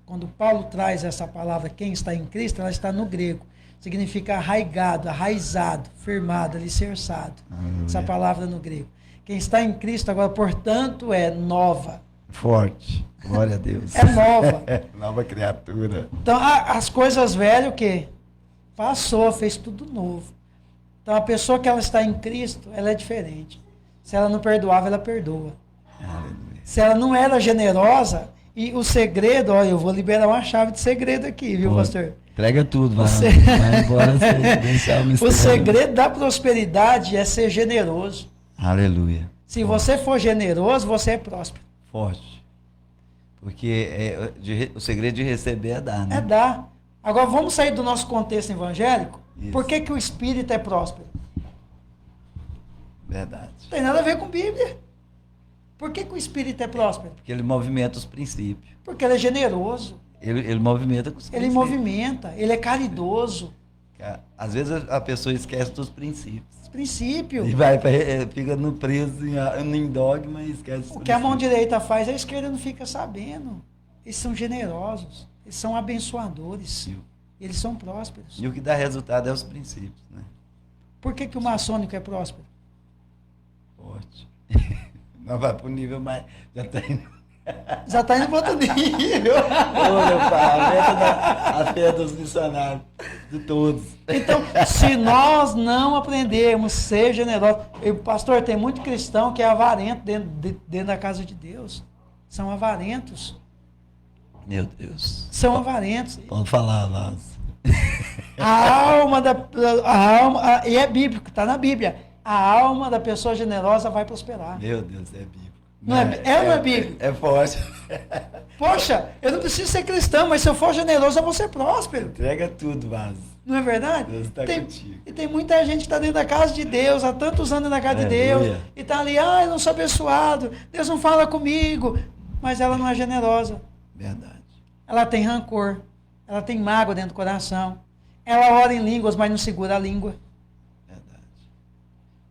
Quando Paulo traz essa palavra, quem está em Cristo, ela está no grego. Significa arraigado, arraizado, firmado, alicerçado. Essa palavra no grego. Quem está em Cristo agora, portanto, é nova. Forte. Glória a Deus. É nova. Nova criatura. Então, as coisas velhas, o quê? Passou, fez tudo novo. Então, a pessoa que ela está em Cristo, ela é diferente. Se ela não perdoava, ela perdoa. Se ela não era generosa, e o segredo, olha, eu vou liberar uma chave de segredo aqui, viu, pastor? Entrega tudo, vai embora. O segredo da prosperidade é ser generoso. Aleluia. Se você for generoso, você é próspero. Forte. Porque o segredo de receber é dar, né? É dar. Agora, vamos sair do nosso contexto evangélico. Isso. Por que o espírito é próspero? Verdade. Não tem nada a ver com Bíblia. Por que o espírito é próspero? Porque ele movimenta os princípios. Porque ele é generoso. Ele movimenta com os princípios. Ele movimenta, ele é caridoso. Às vezes a pessoa esquece dos princípios. Os princípios. E fica no preso em dogma e esquece. O que a mão direita faz, a esquerda não fica sabendo. Eles são generosos, eles são abençoadores, eles são prósperos. E o que dá resultado é os princípios, né? Por que o maçônico é próspero? Forte. Não vai para o nível, mas já está indo. Já está indo para outro nível. Ô, meu pai, aumenta a fé dos missionários, de todos. Então, se nós não aprendermos a ser generosos, pastor, tem muito cristão que é avarento dentro da casa de Deus. São avarentos. Meu Deus. São avarentos. Pode falar, Lázaro. E é bíblico, está na Bíblia. A alma da pessoa generosa vai prosperar. Meu Deus, é bíblico. Não é, ou não é bíblico? É forte. Poxa, eu não preciso ser cristão, mas se eu for generoso, eu vou ser próspero. Entrega tudo, Vaz. Não é verdade? Deus está contigo. E tem muita gente que está dentro da casa de Deus, há tantos anos na casa de Deus, e está ali, eu não sou abençoado, Deus não fala comigo, mas ela não é generosa. Verdade. Ela tem rancor, ela tem mágoa dentro do coração, ela ora em línguas, mas não segura a língua. Verdade.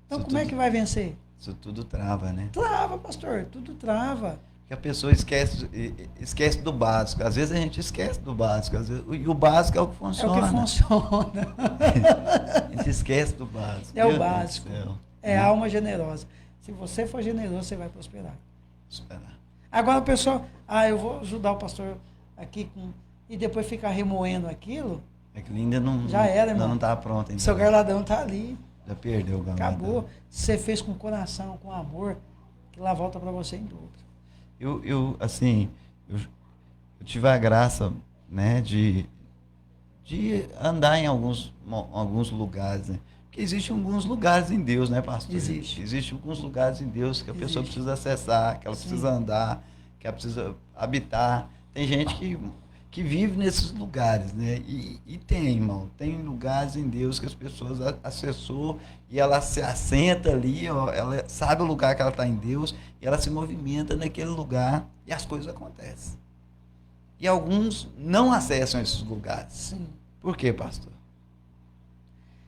Então, Isso como é tudo- que vai vencer? Isso tudo trava, né? Trava, pastor, tudo trava. Porque a pessoa esquece do básico. Às vezes a gente esquece do básico. E o básico é o que É funciona. o que funciona. A gente esquece do básico. É o Meu Deus do básico. céu. É a alma generosa. Se você for generoso, você vai prosperar. Esperar. Agora a pessoa, eu vou ajudar o pastor aqui e depois ficar remoendo aquilo, É que ainda não Já era, irmão. não está pronto ainda. seu galardão está ali. Já perdeu o galardão. Acabou. Você fez com coração, com amor, que lá volta para você em dobro. Eu tive a graça, né, de andar em alguns lugares, né? Porque existem alguns lugares em Deus, né, pastor? Existe. Existem alguns lugares em Deus que a pessoa Existe. precisa acessar, que ela Sim. precisa andar, que ela precisa habitar. Tem gente que vive nesses lugares, né? E tem, irmão, tem lugares em Deus que as pessoas acessou e ela se assenta ali, ó, ela sabe o lugar que ela está em Deus e ela se movimenta naquele lugar e as coisas acontecem. E alguns não acessam esses lugares. Sim. Por quê, pastor?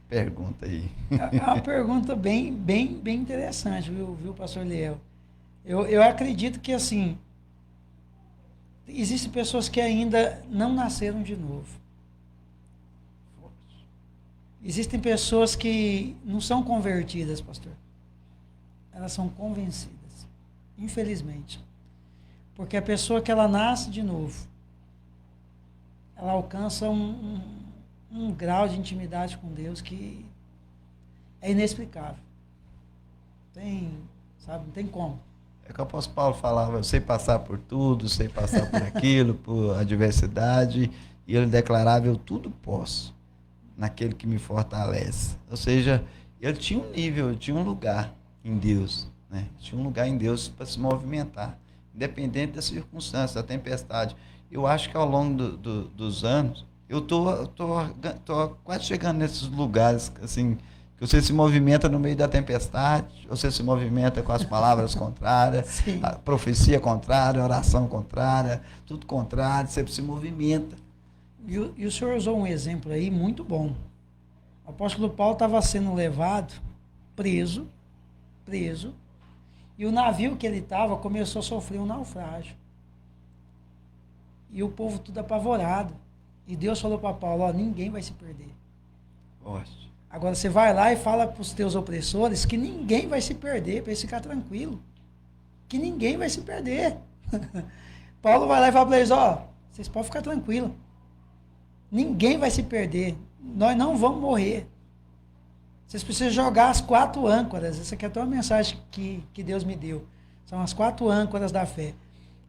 Pergunta aí. É uma pergunta bem interessante, viu, pastor Liel? Eu acredito que, assim, existem pessoas que ainda não nasceram de novo. Existem pessoas que não são convertidas, pastor. Elas são convencidas, infelizmente. Porque a pessoa que ela nasce de novo, ela alcança um grau de intimidade com Deus que é inexplicável. Não tem como. É que o apóstolo Paulo falava, eu sei passar por tudo, sei passar por aquilo, por adversidade, e ele declarava, eu tudo posso, naquele que me fortalece. Ou seja, ele tinha um nível, ele tinha um lugar em Deus, né? Tinha um lugar em Deus para se movimentar, independente da circunstância, da tempestade. Eu acho que ao longo dos anos, eu tô quase chegando nesses lugares, assim, que você se movimenta no meio da tempestade, você se movimenta com as palavras contrárias, Sim. a profecia contrária, a oração contrária, tudo contrário, você se movimenta. E o senhor usou um exemplo aí muito bom. O apóstolo Paulo estava sendo levado, preso, e o navio que ele estava começou a sofrer um naufrágio. E o povo tudo apavorado. E Deus falou para Paulo, ninguém vai se perder. Ótimo. Agora você vai lá e fala para os teus opressores que ninguém vai se perder, para eles ficar tranquilo. Que ninguém vai se perder. Paulo vai lá e fala para eles, vocês podem ficar tranquilos. Ninguém vai se perder. Nós não vamos morrer. Vocês precisam jogar as 4 âncoras. Essa aqui é até uma mensagem que Deus me deu. São as 4 âncoras da fé.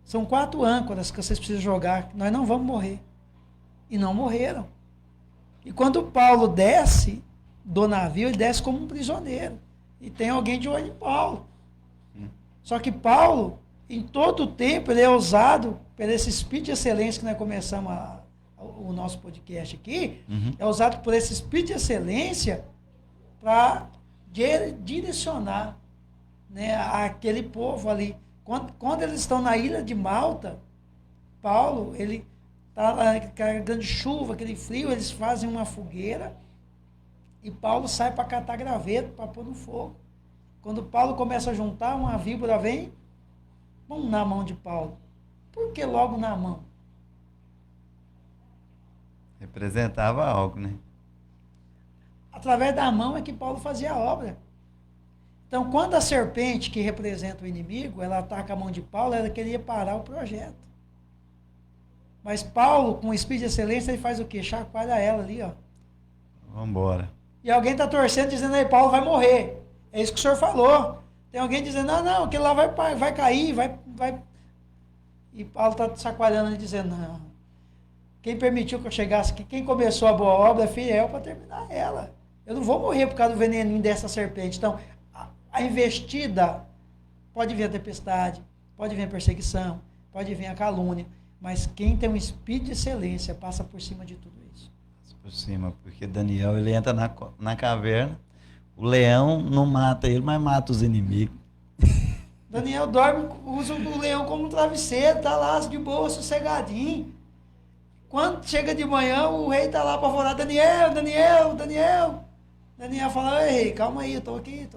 São 4 âncoras que vocês precisam jogar. Nós não vamos morrer. E não morreram. E quando Paulo desce do navio, ele desce como um prisioneiro. E tem alguém de olho em Paulo. Só que Paulo, em todo o tempo, ele é usado por esse espírito de excelência que nós começamos o nosso podcast aqui, é usado por esse espírito de excelência para direcionar, né, aquele povo ali. Quando eles estão na ilha de Malta, Paulo, ele está lá carregando chuva, aquele frio, eles fazem uma fogueira e Paulo sai para catar graveto para pôr no fogo. Quando Paulo começa a juntar, uma víbora vem, na mão de Paulo. Por que logo na mão? Representava algo, né? através da mão é que Paulo fazia a obra. Então, quando a serpente, que representa o inimigo, ela ataca a mão de Paulo, ela queria parar o projeto. Mas Paulo, com o espírito de excelência, ele faz o quê? Chacoalha ela ali, ó. Vamos embora. E alguém está torcendo, dizendo aí, Paulo vai morrer. É isso que o senhor falou. Tem alguém dizendo, não, aquele lá vai cair, vai. E Paulo está chacoalhando e dizendo, não. Quem permitiu que eu chegasse aqui, quem começou a boa obra é fiel para terminar ela. Eu não vou morrer por causa do veneninho dessa serpente. Então, a investida, pode vir a tempestade, pode vir a perseguição, pode vir a calúnia, mas quem tem um espírito de excelência passa por cima de tudo isso. Passa por cima, porque Daniel, ele entra na caverna, o leão não mata ele, mas mata os inimigos. Daniel dorme, usa o leão como um travesseiro, tá lá de boa, sossegadinho. Quando chega de manhã, o rei tá lá apavorado, Daniel. Daniel fala, ei, rei, calma aí, eu tô aqui,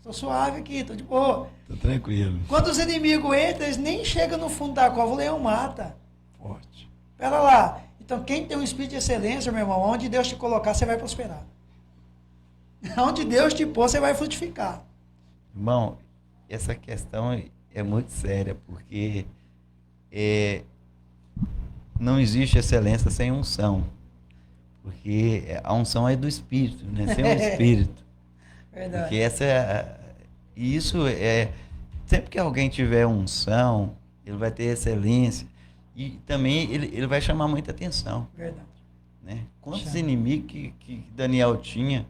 tô suave aqui, tô de boa. Tô tranquilo. Quando os inimigos entram, eles nem chegam no fundo da cova, o leão mata. Forte. Pera lá. Então, quem tem um espírito de excelência, meu irmão, onde Deus te colocar, você vai prosperar. Onde Deus te pôr, você vai frutificar. Irmão, essa questão é muito séria, porque não existe excelência sem unção. Porque a unção é do Espírito, né? Sem o Espírito. Verdade. Porque isso é... Sempre que alguém tiver unção, ele vai ter excelência. E também ele vai chamar muita atenção. Verdade. Né? Quantos inimigos que Daniel tinha,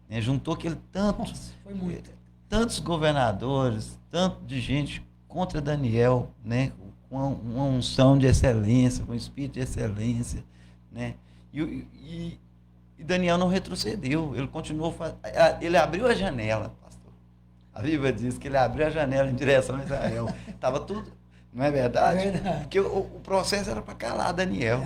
né? Juntou aquele tanto... Nossa, foi muito. Tantos governadores, tanto de gente contra Daniel, né? Com uma unção de excelência, com um espírito de excelência, né? E Daniel não retrocedeu, ele continuou, ele abriu a janela, pastor. A Bíblia diz que ele abriu a janela em direção a Israel. Estava tudo, não é verdade? É verdade. Porque o processo era para calar Daniel.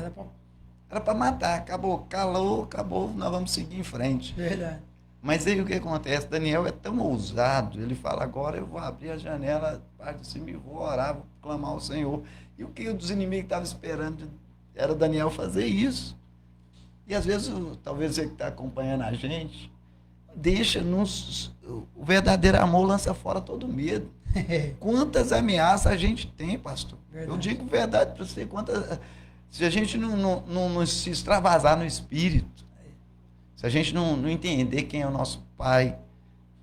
Era para matar, acabou, calou, acabou, nós vamos seguir em frente. Verdade. Mas aí o que acontece? Daniel é tão ousado, ele fala, agora eu vou abrir a janela, parte de cima e vou orar, vou clamar ao Senhor. E o que os inimigos estavam esperando era Daniel fazer isso. E às vezes, talvez você que está acompanhando a gente, o verdadeiro amor lança fora todo medo. Quantas ameaças a gente tem, pastor? Verdade. Eu digo verdade para você, se a gente não se extravasar no espírito, se a gente não entender quem é o nosso Pai,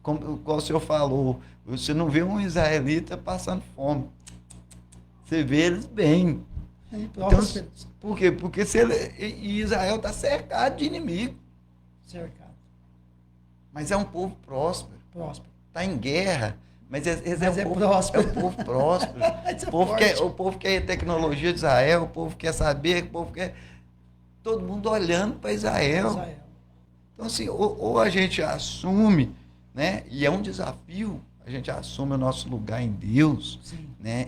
como o senhor falou, você não vê um israelita passando fome. Você vê eles bem. Então, por quê? Porque Israel está cercado de inimigo. Cercado. Mas é um povo próspero. Está em guerra. Mas é próspero. É o povo próspero. O povo quer tecnologia de Israel, o povo quer saber, o povo quer... Todo mundo olhando para Israel. Então, assim, ou a gente assume, né? E é um desafio, a gente assume o nosso lugar em Deus. Sim. Né?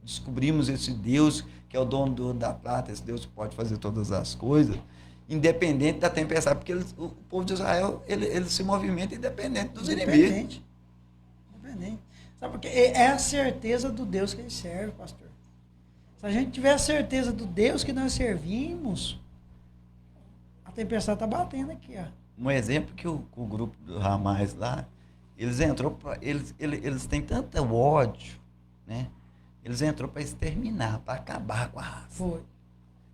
Descobrimos esse Deus que é o dono do ouro da prata, esse Deus que pode fazer todas as coisas, independente da tempestade, porque o povo de Israel, ele se movimenta independente dos inimigos. Independente. Sabe por quê? É a certeza do Deus que ele serve, pastor. Se a gente tiver a certeza do Deus que nós servimos, a tempestade está batendo aqui, ó. Um exemplo que o grupo do Hamas lá, eles têm tanto ódio, né? Eles entrou para exterminar, para acabar com a raça. Foi.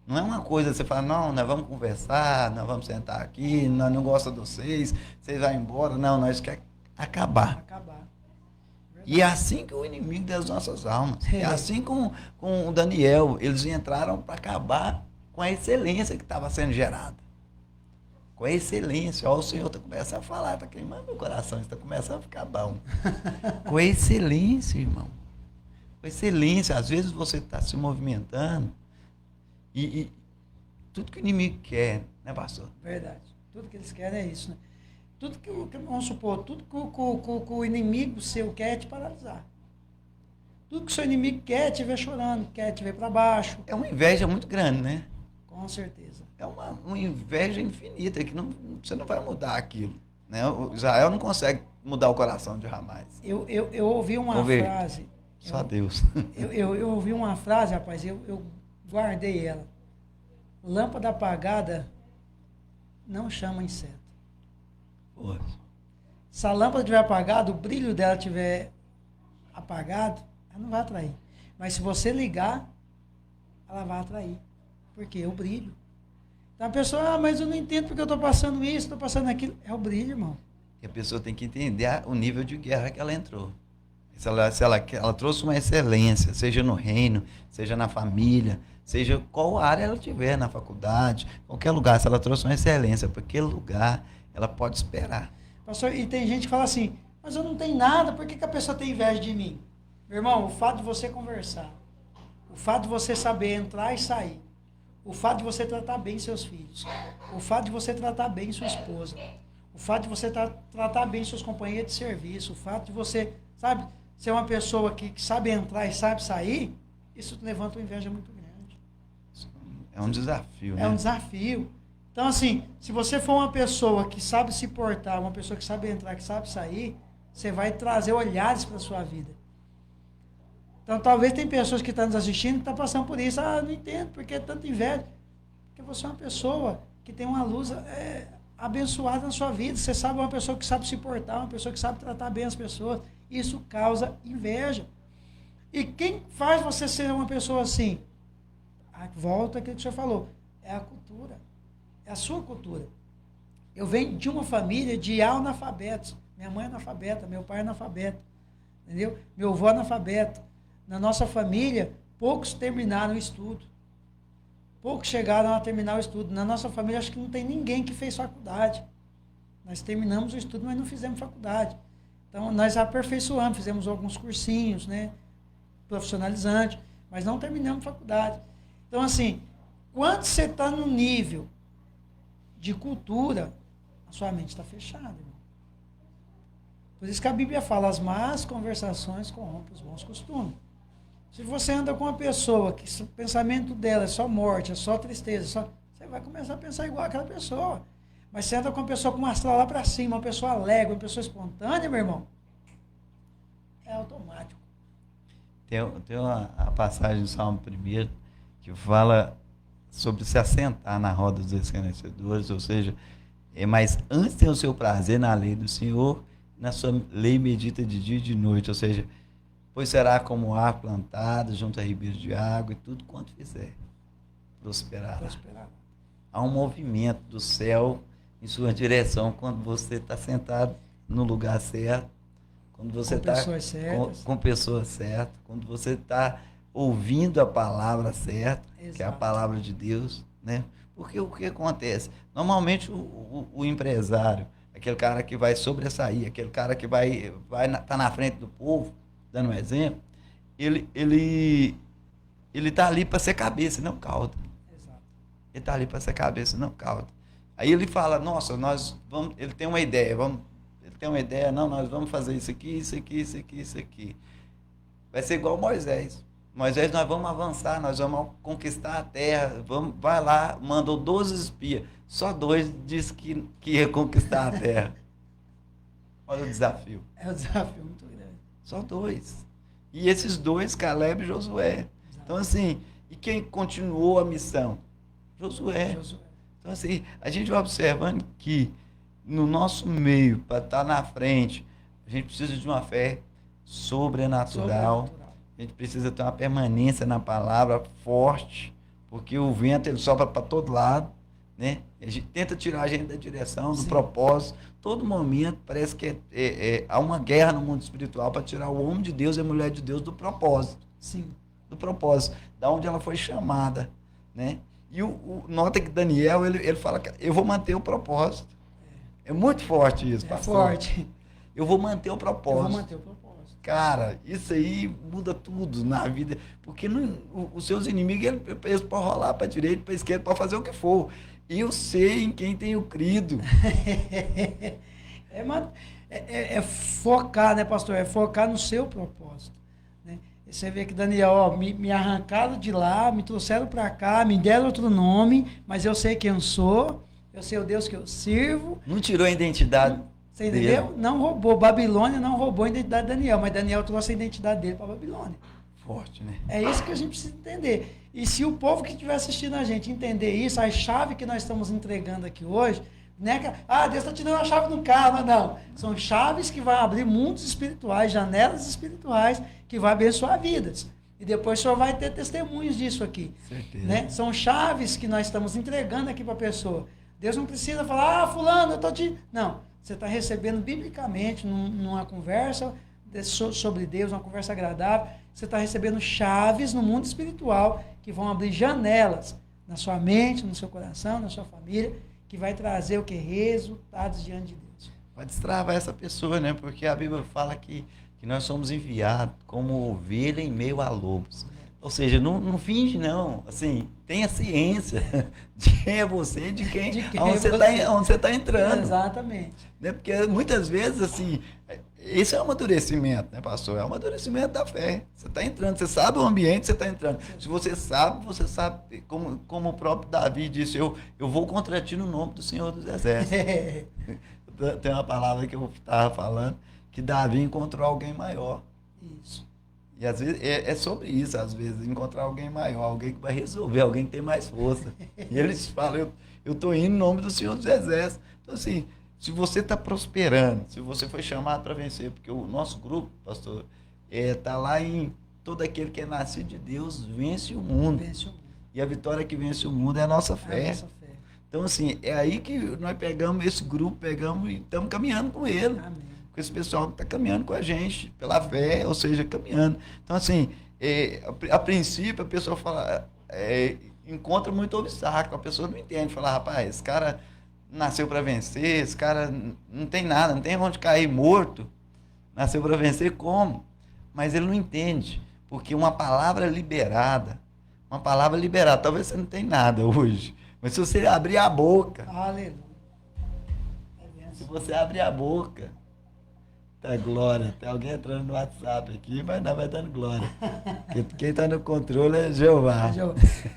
Não é uma coisa, você fala, não, nós vamos conversar, nós vamos sentar aqui, nós não gostamos de vocês vão embora. Não, nós queremos acabar. E é assim que o inimigo das nossas almas. É assim com o Daniel. Eles entraram para acabar com a excelência que estava sendo gerada. Com a excelência. Ó, o Senhor está começando a falar, está queimando meu coração, está começando a ficar bom. Com a excelência, irmão. Com excelência. Às vezes você está se movimentando e tudo que o inimigo quer, né, pastor? Verdade. Tudo que eles querem é isso, né? Tudo que, vamos supor, tudo que o inimigo seu quer é te paralisar. Tudo que o seu inimigo quer é te ver chorando, quer te ver para baixo. É uma inveja muito grande, né? Com certeza. É uma inveja infinita, que você não vai mudar aquilo. Né? O Israel não consegue mudar o coração de Hamas. Eu ouvi uma frase. Só Deus. Eu ouvi uma frase, rapaz, eu guardei ela. Lâmpada apagada não chama inseto. Força. Se a lâmpada estiver apagada, o brilho dela estiver apagado, ela não vai atrair. Mas se você ligar, ela vai atrair. Porque é o brilho. Então a pessoa, mas eu não entendo porque eu estou passando isso, estou passando aquilo. É o brilho, irmão. E a pessoa tem que entender o nível de guerra que ela entrou. Se ela trouxe uma excelência, seja no reino, seja na família, seja qual área ela tiver, na faculdade, qualquer lugar, se ela trouxe uma excelência para aquele lugar, ela pode esperar. Pastor, e tem gente que fala assim, mas eu não tenho nada, por que a pessoa tem inveja de mim? Meu irmão, o fato de você conversar, o fato de você saber entrar e sair, o fato de você tratar bem seus filhos, o fato de você tratar bem sua esposa, o fato de você tratar bem seus companheiros de serviço, o fato de você, sabe, ser uma pessoa que sabe entrar e sabe sair, isso levanta uma inveja muito grande. É um desafio, né? É um desafio. Então, assim, se você for uma pessoa que sabe se portar, uma pessoa que sabe entrar, que sabe sair, você vai trazer olhares para a sua vida. Então, talvez tem pessoas que estão nos assistindo que estão passando por isso. Ah, não entendo, porque é tanta inveja. Porque você é uma pessoa que tem uma luz abençoada na sua vida. Você sabe, uma pessoa que sabe se portar, uma pessoa que sabe tratar bem as pessoas. Isso causa inveja. E quem faz você ser uma pessoa assim? Volta àquilo que o senhor falou. É a cultura. É a sua cultura. Eu venho de uma família de analfabetos. Minha mãe é analfabeta, meu pai é analfabeto. Entendeu? Meu avô é analfabeto. Na nossa família, poucos terminaram o estudo. Poucos chegaram a terminar o estudo. Na nossa família, acho que não tem ninguém que fez faculdade. Nós terminamos o estudo, mas não fizemos faculdade. Então, nós aperfeiçoamos, fizemos alguns cursinhos, né, profissionalizantes, mas não terminamos faculdade. Então, assim, quando você está no nível de cultura, a sua mente está fechada, irmão. Por isso que a Bíblia fala, as más conversações corrompem os bons costumes. Se você anda com uma pessoa que o pensamento dela é só morte, é só tristeza, você vai começar a pensar igual aquela pessoa. Mas você anda com uma pessoa com uma astral lá para cima, uma pessoa alegre, uma pessoa espontânea, meu irmão, é automático. Tem a passagem do Salmo 1 que fala sobre se assentar na roda dos escarnecedores, ou seja, mas antes tem o seu prazer na lei do Senhor, na sua lei medita de dia e de noite, ou seja, pois será como ar plantado junto a ribeiros de água e tudo quanto fizer prosperará. Há um movimento do céu em sua direção quando você está sentado no lugar certo, quando você está com pessoas certas, quando você está ouvindo a palavra certa, que é a palavra de Deus, né? Porque o que acontece? Normalmente o empresário, aquele cara que vai sobressair, aquele cara que vai tá na frente do povo, dando um exemplo, ele está ali para ser cabeça, não cauda. Exato. Ele está ali para ser cabeça, não cauda. Aí ele fala, nossa, ele tem uma ideia, não, nós vamos fazer isso aqui, isso aqui, isso aqui, isso aqui. Vai ser igual Moisés. Moisés, nós vamos avançar, nós vamos conquistar a terra, vai lá, mandou 12 espias, só 2 disse que ia conquistar a terra. Olha o desafio. É um desafio muito grande. Só 2. E esses 2, Caleb e Josué. Exato. Então, assim, e quem continuou a missão? Josué. Então, assim, a gente vai observando que no nosso meio, para estar na frente, a gente precisa de uma fé sobrenatural. A gente precisa ter uma permanência na palavra forte, porque o vento ele sopra para todo lado, né? A gente tenta tirar a gente da direção, do propósito. Todo momento parece que há uma guerra no mundo espiritual para tirar o homem de Deus e a mulher de Deus do propósito. Sim. Do propósito, da onde ela foi chamada, né? E nota que Daniel, ele fala que eu vou manter o propósito. É muito forte isso, pastor. É forte. Eu vou manter o propósito. Eu vou manter o propósito. Cara, isso aí muda tudo na vida, porque os seus inimigos, eles podem rolar para a direita, para a esquerda, para fazer o que for. Eu sei em quem tenho crido. É focar, né, pastor? É focar no seu propósito. Né? E você vê que Daniel, ó, me arrancaram de lá, me trouxeram para cá, me deram outro nome, mas eu sei quem eu sou, eu sei o Deus que eu sirvo. Não tirou a identidade. Você entendeu? Não roubou. Babilônia não roubou a identidade de Daniel, mas Daniel trouxe a identidade dele para a Babilônia. Forte, né? É isso que a gente precisa entender. E se o povo que estiver assistindo a gente entender isso, a chave que nós estamos entregando aqui hoje, Não é que, Deus está te dando a chave do carro. Não. São chaves que vão abrir mundos espirituais, janelas espirituais, que vão abençoar vidas. E depois o senhor vai ter testemunhos disso aqui. Certeza. Né? São chaves que nós estamos entregando aqui para a pessoa. Deus não precisa falar, fulano, eu estou te... Não. Você está recebendo biblicamente, numa conversa sobre Deus, uma conversa agradável. Você está recebendo chaves no mundo espiritual que vão abrir janelas na sua mente, no seu coração, na sua família, que vai trazer o que? Resultados diante de Deus. Vai destravar essa pessoa, né? Porque a Bíblia fala que nós somos enviados como ovelha em meio a lobos. Ou seja, não finge, não. Assim, tenha ciência de quem é você, de quem onde você está entrando. Exatamente. Né? Porque muitas vezes, assim, esse é um amadurecimento, né, pastor? É um amadurecimento da fé. Você está entrando, você sabe o ambiente que você está entrando. Se você sabe, como o próprio Davi disse, eu vou contra ti no nome do Senhor dos Exércitos. Tem uma palavra que eu estava falando, que Davi encontrou alguém maior. Isso. E às vezes é sobre isso, às vezes, encontrar alguém maior, alguém que vai resolver, alguém que tem mais força. E eles falam, eu estou indo em nome do Senhor dos Exércitos. Então, assim, se você está prosperando, se você foi chamado para vencer, porque o nosso grupo, pastor, está lá em todo aquele que é nascido de Deus, vence o mundo. Vence o mundo. E a vitória que vence o mundo é a nossa fé. É a nossa fé. Então, assim, é aí que nós pegamos esse grupo, e estamos caminhando com ele. Amém. Com esse pessoal que está caminhando com a gente, pela fé, ou seja, caminhando. Então, assim, a princípio, a pessoa fala, encontra muito obstáculo, a pessoa não entende, fala, rapaz, esse cara nasceu para vencer, esse cara não tem nada, não tem onde cair morto, nasceu para vencer como? Mas ele não entende, porque uma palavra liberada, talvez você não tenha nada hoje, mas se você abrir a boca, Aleluia. se você abrir a boca, tá glória, tem alguém entrando no WhatsApp aqui, mas não vai dando glória. Quem está no controle é Jeová.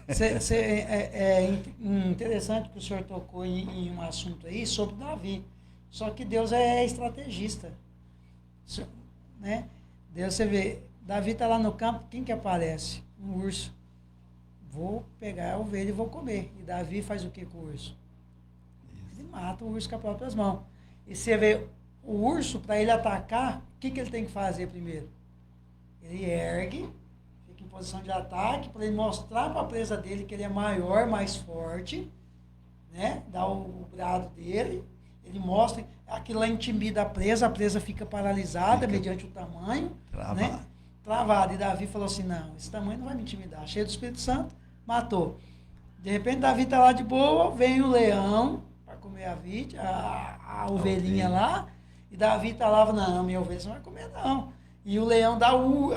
É interessante que o senhor tocou em um assunto aí sobre Davi. Só que Deus é estrategista. Né? Deus, você vê, Davi está lá no campo, quem que aparece? Um urso. Vou pegar a ovelha e vou comer. E Davi faz o que com o urso? Ele mata o urso com as próprias mãos. E você vê, o urso, para ele atacar, o que ele tem que fazer primeiro? Ele ergue, fica em posição de ataque, para ele mostrar para a presa dele que ele é maior, mais forte, né? Dá o brado dele, ele mostra, aquilo lá intimida a presa fica paralisada mediante o tamanho, travada. Né? Travada. E Davi falou assim, não, esse tamanho não vai me intimidar. Cheio do Espírito Santo, matou. De repente, Davi está lá de boa, vem o leão para comer a ovelhinha lá, e Davi está lá, não, minha ovelha você não vai comer não. E o leão dá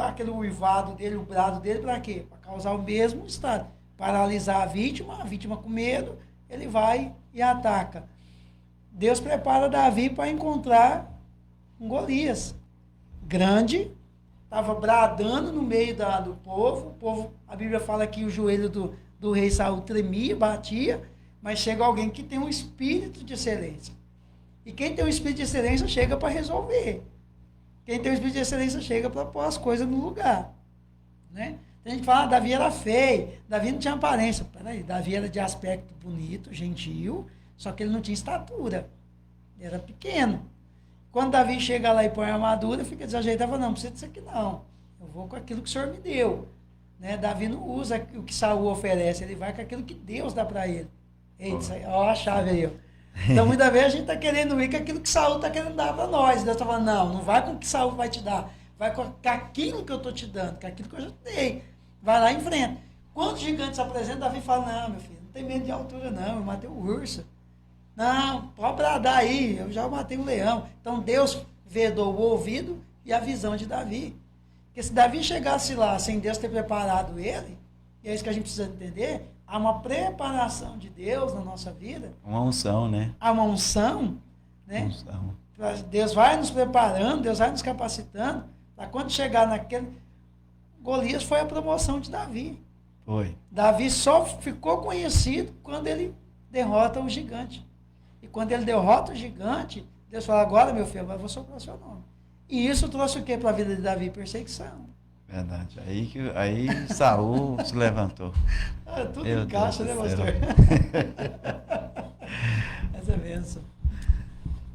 aquele uivado dele, o brado dele, para quê? Para causar o mesmo estado. Paralisar a vítima com medo, ele vai e ataca. Deus prepara Davi para encontrar um Golias. Grande, estava bradando no meio do povo. O povo, a Bíblia fala que o joelho do rei Saul tremia, batia, mas chega alguém que tem um espírito de excelência. E quem tem um espírito de excelência chega para resolver. Quem tem um espírito de excelência chega para pôr as coisas no lugar. Né? Tem gente que fala, Davi era feio, Davi não tinha aparência. Peraí, Davi era de aspecto bonito, gentil, só que ele não tinha estatura. Ele era pequeno. Quando Davi chega lá e põe a armadura, fica desajeitado, fala, não precisa disso aqui não. Eu vou com aquilo que o Senhor me deu. Né? Davi não usa o que Saul oferece, ele vai com aquilo que Deus dá para ele. Eita, olha a chave aí, ó. Então, muitas vezes a gente está querendo ir com aquilo que Saul está querendo dar para nós. Deus está falando, não vai com o que Saul vai te dar. Vai com aquilo que eu estou te dando, com aquilo que eu já te dei. Vai lá em frente. Quando o gigante se apresenta, Davi fala, não, meu filho, não tem medo de altura não, eu matei o urso. Não, pode bradar aí, eu já matei o leão. Então, Deus vedou o ouvido e a visão de Davi. Porque se Davi chegasse lá sem Deus ter preparado ele, e é isso que a gente precisa entender, há uma preparação de Deus na nossa vida. Uma unção, né? Há uma unção, né? Unção. Deus vai nos preparando, Deus vai nos capacitando, para quando chegar naquele... Golias foi a promoção de Davi. Foi. Davi só ficou conhecido quando ele derrota o gigante. E quando ele derrota o gigante, Deus fala, agora, meu filho, agora eu vou soprar o seu nome. E isso trouxe o que para a vida de Davi? Perseguição. Verdade. Aí Saul se levantou. Tudo encaixa, né, pastor? Mas é benção.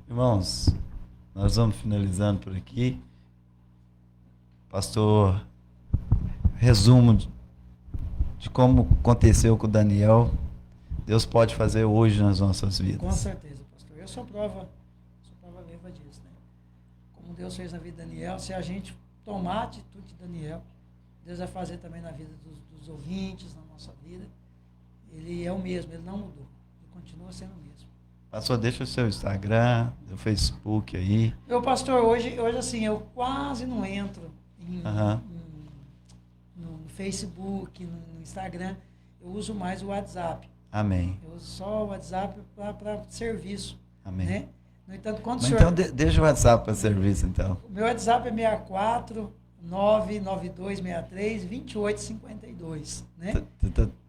Irmãos, nós vamos finalizando por aqui. Pastor, resumo de como aconteceu com o Daniel, Deus pode fazer hoje nas nossas vidas. Com certeza, pastor. Eu sou prova viva disso, né? Como Deus fez na vida de Daniel, se a gente tomar a atitude de Daniel, Deus vai fazer também na vida dos ouvintes, na nossa vida. Ele é o mesmo, ele não mudou. Ele continua sendo o mesmo. Pastor, deixa o seu Instagram, o Facebook aí. Meu pastor, hoje assim, eu quase não entro no Facebook, no Instagram. Eu uso mais o WhatsApp. Amém. Eu uso só o WhatsApp para serviço. Amém. Né? No entanto, quando Mas o senhor... então deixa o WhatsApp para serviço, então. O meu WhatsApp é 64 99263 2852, né?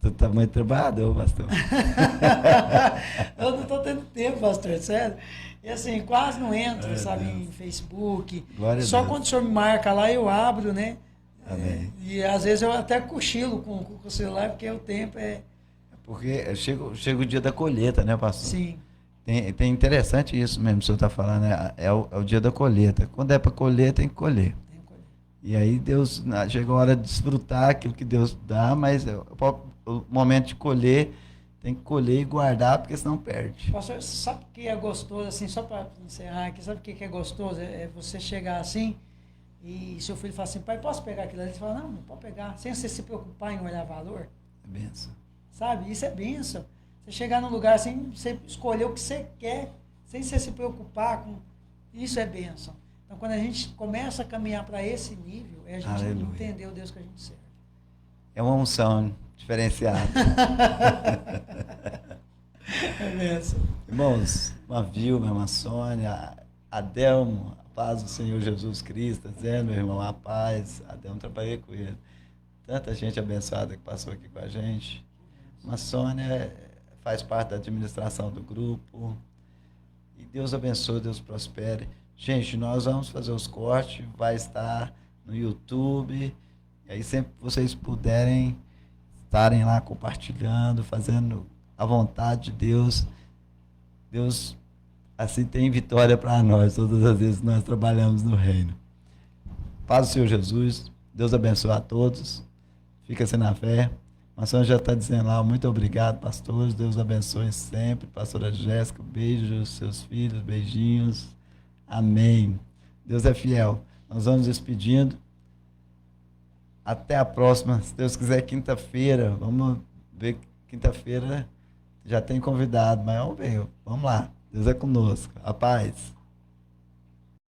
Tu tá muito trabalhador, pastor. Eu não estou tendo tempo, pastor, sério. E assim, quase não entro, sabe, Deus. em Facebook. Glória a Só Deus. quando o senhor me marca lá, eu abro, né? Amém. E às vezes eu até cochilo com o celular, porque o tempo é... Porque chega o dia da colheita, né, pastor? Sim. Tem interessante isso mesmo, que o senhor está falando, né? É o dia da colheita. Quando é para colher, tem que colher. Tem que colher. E aí Deus, chega a hora de desfrutar aquilo que Deus dá, mas o momento de colher, tem que colher e guardar, porque senão perde. Pastor, sabe o que é gostoso, assim, só para encerrar aqui, sabe o que é gostoso? É você chegar assim e seu filho fala assim, pai, posso pegar aquilo ali? Você fala, não pode pegar, sem você se preocupar em olhar valor. É benção. Sabe? Isso é bênção. Você chegar num lugar assim, você escolher o que você quer, sem você se preocupar com... Isso é bênção. Então, quando a gente começa a caminhar para esse nível, é a gente Aleluia. entender o Deus que a gente serve. É uma unção diferenciada. É bênção. Irmãos, uma Vilma, uma Sônia, Adelmo, a paz do Senhor Jesus Cristo, dizendo, meu irmão, a paz. Adelmo, trabalhei com ele. Tanta gente abençoada que passou aqui com a gente. Uma Sônia faz parte da administração do grupo. E Deus abençoe, Deus prospere. Gente, nós vamos fazer os cortes, vai estar no YouTube. E aí sempre que vocês puderem estarem lá compartilhando, fazendo a vontade de Deus. Deus assim tem vitória para nós todas as vezes que nós trabalhamos no reino. Paz do Senhor Jesus. Deus abençoe a todos. Fica-se na fé. A senhora já está dizendo lá, muito obrigado, pastores. Deus abençoe sempre. Pastora Jéssica, beijos, seus filhos, beijinhos. Amém. Deus é fiel. Nós vamos despedindo. Até a próxima. Se Deus quiser, quinta-feira. Vamos ver, quinta-feira já tem convidado, mas vamos ver. Vamos lá. Deus é conosco. A paz.